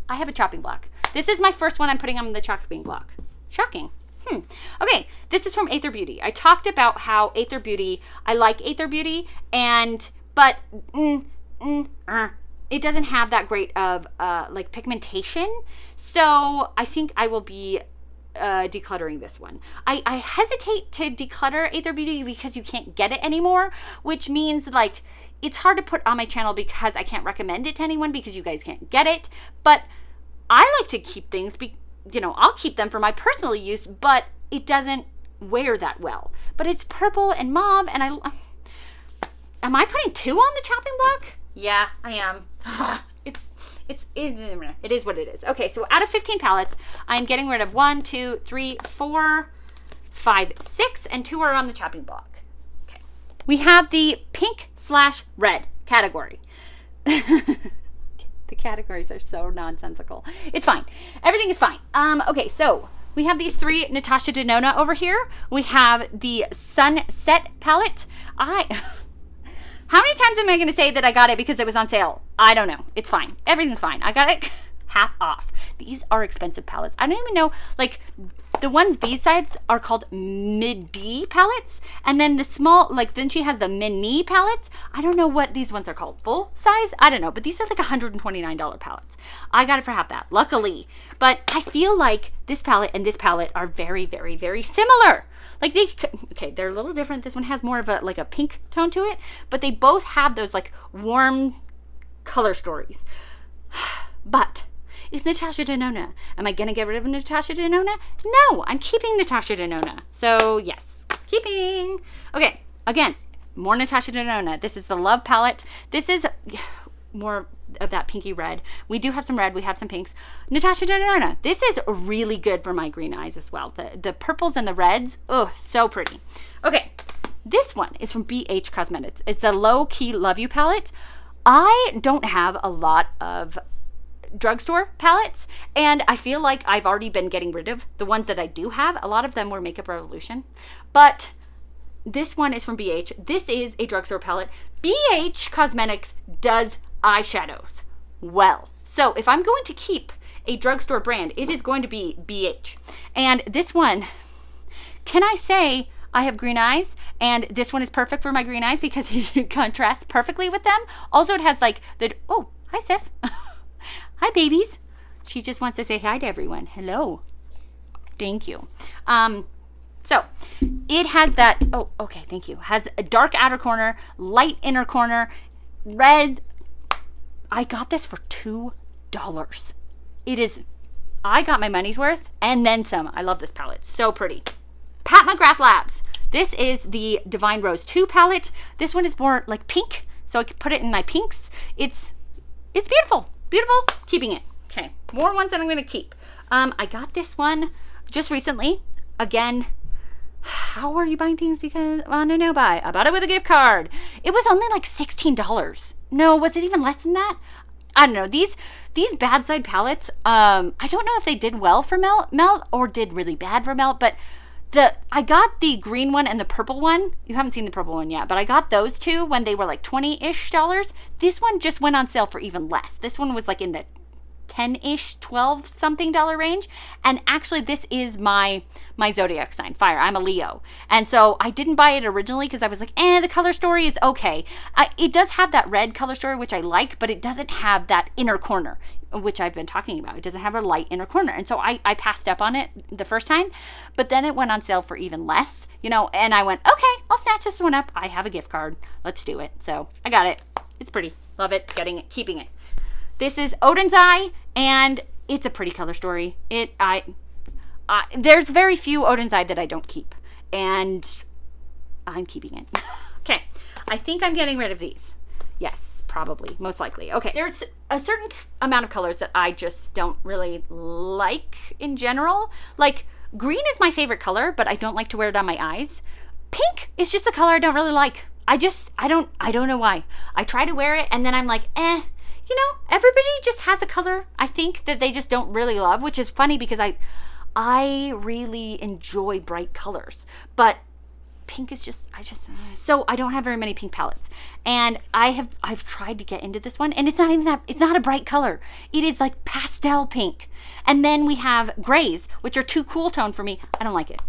I have a chopping block. This is my first one I'm putting on the chopping block. Shocking. Okay, this is from Aether Beauty. I talked about how Aether Beauty, I like Aether Beauty, but it doesn't have that great of like pigmentation. So I think I will be decluttering this one. I hesitate to declutter Aether Beauty because you can't get it anymore, which means like it's hard to put on my channel because I can't recommend it to anyone because you guys can't get it. But I like to keep things, I'll keep them for my personal use, but it doesn't wear that well. But it's purple and mauve, and am I putting 2 on the chopping block? Yeah, I am. It is what it is. Okay, so out of 15 palettes, I'm getting rid of 1, 2, 3, 4, 5, 6, and 2 are on the chopping block. Okay. We have the pink/red category. The categories are so nonsensical. It's fine. Everything is fine. Okay, so we have these 3 Natasha Denona over here. We have the Sunset palette. How many times am I going to say that I got it because it was on sale? I don't know. It's fine. Everything's fine. I got it half off. These are expensive palettes. I don't even know, like, the ones these sides are called midi palettes, and then the small, like, then she has the mini palettes. I don't know what these ones are called. Full size? I don't know, but these are like $129 palettes. I got it for half that, luckily. But I feel like this palette and this palette are very, very, very similar. Like they're a little different. This one has more of a pink tone to it, but they both have those like warm color stories. But it's Natasha Denona. Am I gonna get rid of Natasha Denona? No, I'm keeping Natasha Denona. So yes, keeping. Okay, again, more Natasha Denona. This is the Love palette. This is more of that pinky red. We do have some red, we have some pinks. Natasha Denona. This is really good for my green eyes as well. The purples and the reds, oh, so pretty. Okay, this one is from BH Cosmetics. It's the Low Key Love You palette. I don't have a lot of drugstore palettes, and I feel like I've already been getting rid of the ones that I do have. A lot of them were Makeup Revolution, but this one is from BH. This is a drugstore palette. BH Cosmetics does eyeshadows well. So if I'm going to keep a drugstore brand, it is going to be BH. And this one, can I say I have green eyes, and this one is perfect for my green eyes because it contrasts perfectly with them. Also, it has like oh, hi Sif. Hi babies. She just wants to say hi to everyone. Hello. Thank you. So it has that, oh, okay, thank you. Has a dark outer corner, light inner corner, red. I got this for $2. I got my money's worth and then some. I love this palette. So pretty. Pat McGrath Labs. This is the Divine Rose 2 palette. This one is more like pink, so I could put it in my pinks. It's beautiful. Beautiful. Keeping it. Okay. More ones that I'm going to keep. I got this one just recently. Again, how are you buying things because no buy? I bought it with a gift card. It was only like $16. No, was it even less than that? I don't know. These bad side palettes, I don't know if they did well for Melt or did really bad for Melt, but I got the green one and the purple one. You haven't seen the purple one yet, but I got those two when they were like $20-ish. This one just went on sale for even less. This one was like in the 10-ish, 12 something dollar range. And actually this is my zodiac sign, fire. I'm a Leo. And so I didn't buy it originally because I was like, the color story is okay. It does have that red color story, which I like, but it doesn't have that inner corner, which I've been talking about. It doesn't have a light inner corner. And so I passed up on it the first time, but then it went on sale for even less, and I went, okay, I'll snatch this one up. I have a gift card. Let's do it. So I got it. It's pretty. Love it. Getting it. Keeping it. This is Odin's Eye, and it's a pretty color story. There's very few Odin's Eye that I don't keep, and I'm keeping it. Okay, I think I'm getting rid of these. Yes, probably, most likely. Okay, there's a certain amount of colors that I just don't really like in general. Like, green is my favorite color, but I don't like to wear it on my eyes. Pink is just a color I don't really like. I don't know why. I try to wear it and then I'm like, you know, everybody just has a color I think that they just don't really love, which is funny because I really enjoy bright colors, but pink is just, so I don't have very many pink palettes. And I've tried to get into this one and it's not a bright color. It is like pastel pink. And then we have grays, which are too cool tone for me. I don't like it.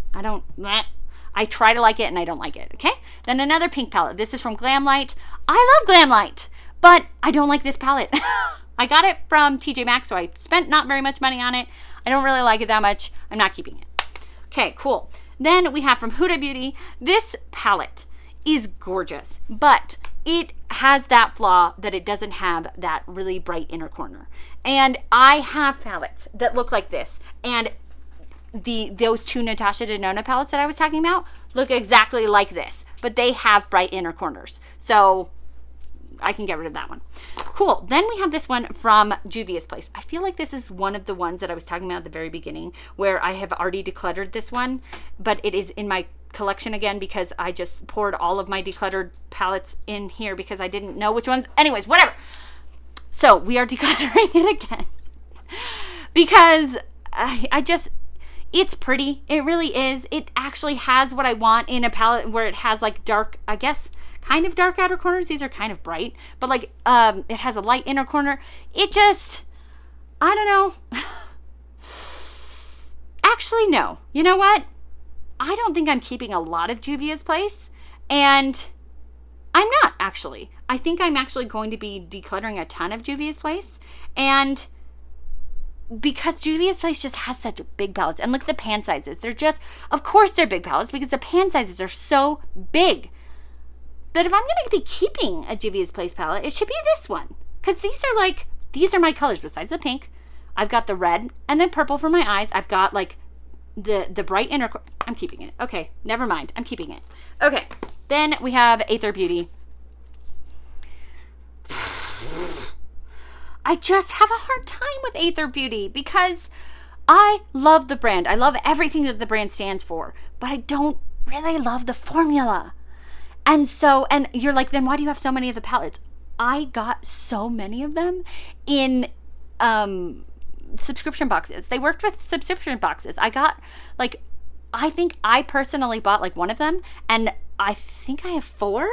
I try to like it and I don't like it, okay? Then another pink palette. This is from Glamlight. I love Glamlight, but I don't like this palette. I got it from TJ Maxx, so I spent not very much money on it. I don't really like it that much. I'm not keeping it. Okay, cool. Then we have from Huda Beauty. This palette is gorgeous, but it has that flaw that it doesn't have that really bright inner corner. And I have palettes that look like this, and those two Natasha Denona palettes that I was talking about look exactly like this, but they have bright inner corners. So I can get rid of that one. Cool. Then we have this one from Juvia's Place. I feel like this is one of the ones that I was talking about at the very beginning where I have already decluttered this one, but it is in my collection again because I just poured all of my decluttered palettes in here because I didn't know which ones. Anyways, whatever. So we are decluttering it again because it's pretty. It really is. It actually has what I want in a palette where it has like dark, I guess, kind of dark outer corners. These are kind of bright, but like it has a light inner corner. It just, I don't know. Actually, no. You know what? I don't think I'm keeping a lot of Juvia's Place, and I'm not actually. I think I'm actually going to be decluttering a ton of Juvia's Place, and because Juvia's Place just has such big palettes. And look at the pan sizes. They're just, of course they're big palettes because the pan sizes are so big that if I'm going to be keeping a Juvia's Place palette, it should be this one. Because these are my colors besides the pink. I've got the red and then purple for my eyes. I've got like the bright inner, I'm keeping it. Okay, never mind. I'm keeping it. Okay, then we have Aether Beauty. I just have a hard time with Aether Beauty because I love the brand. I love everything that the brand stands for, but I don't really love the formula. And so, and you're like, then why do you have so many of the palettes? I got so many of them in subscription boxes. They worked with subscription boxes. I got like, I think I personally bought like one of them, and I think I have 4.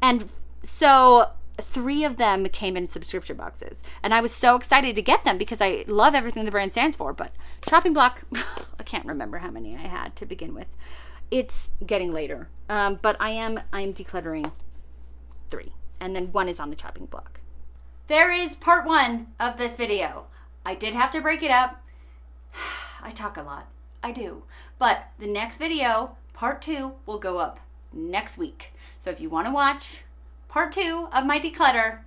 And so 3 of them came in subscription boxes, and I was so excited to get them because I love everything the brand stands for. But chopping block, I can't remember how many I had to begin with. It's getting later, but I am decluttering 3, and then 1 is on the chopping block. There is part 1 of this video. I did have to break it up. I talk a lot, I do, but the next video, part 2, will go up next week. So if you want to watch part 2 of my declutter,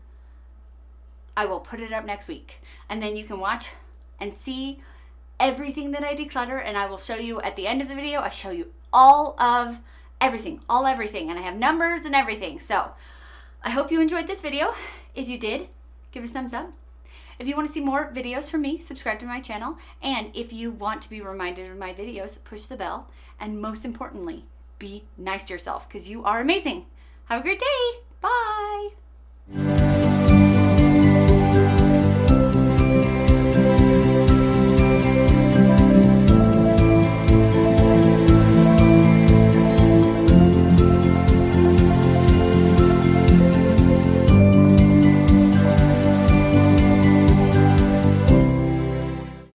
I will put it up next week, and then you can watch and see everything that I declutter, and I will show you at the end of the video. I show you all of everything, and I have numbers and everything. So I hope you enjoyed this video. If you did, give it a thumbs up. If you want to see more videos from me, subscribe to my channel, and if you want to be reminded of my videos, push the bell, and most importantly, be nice to yourself because you are amazing. Have a great day. Bye.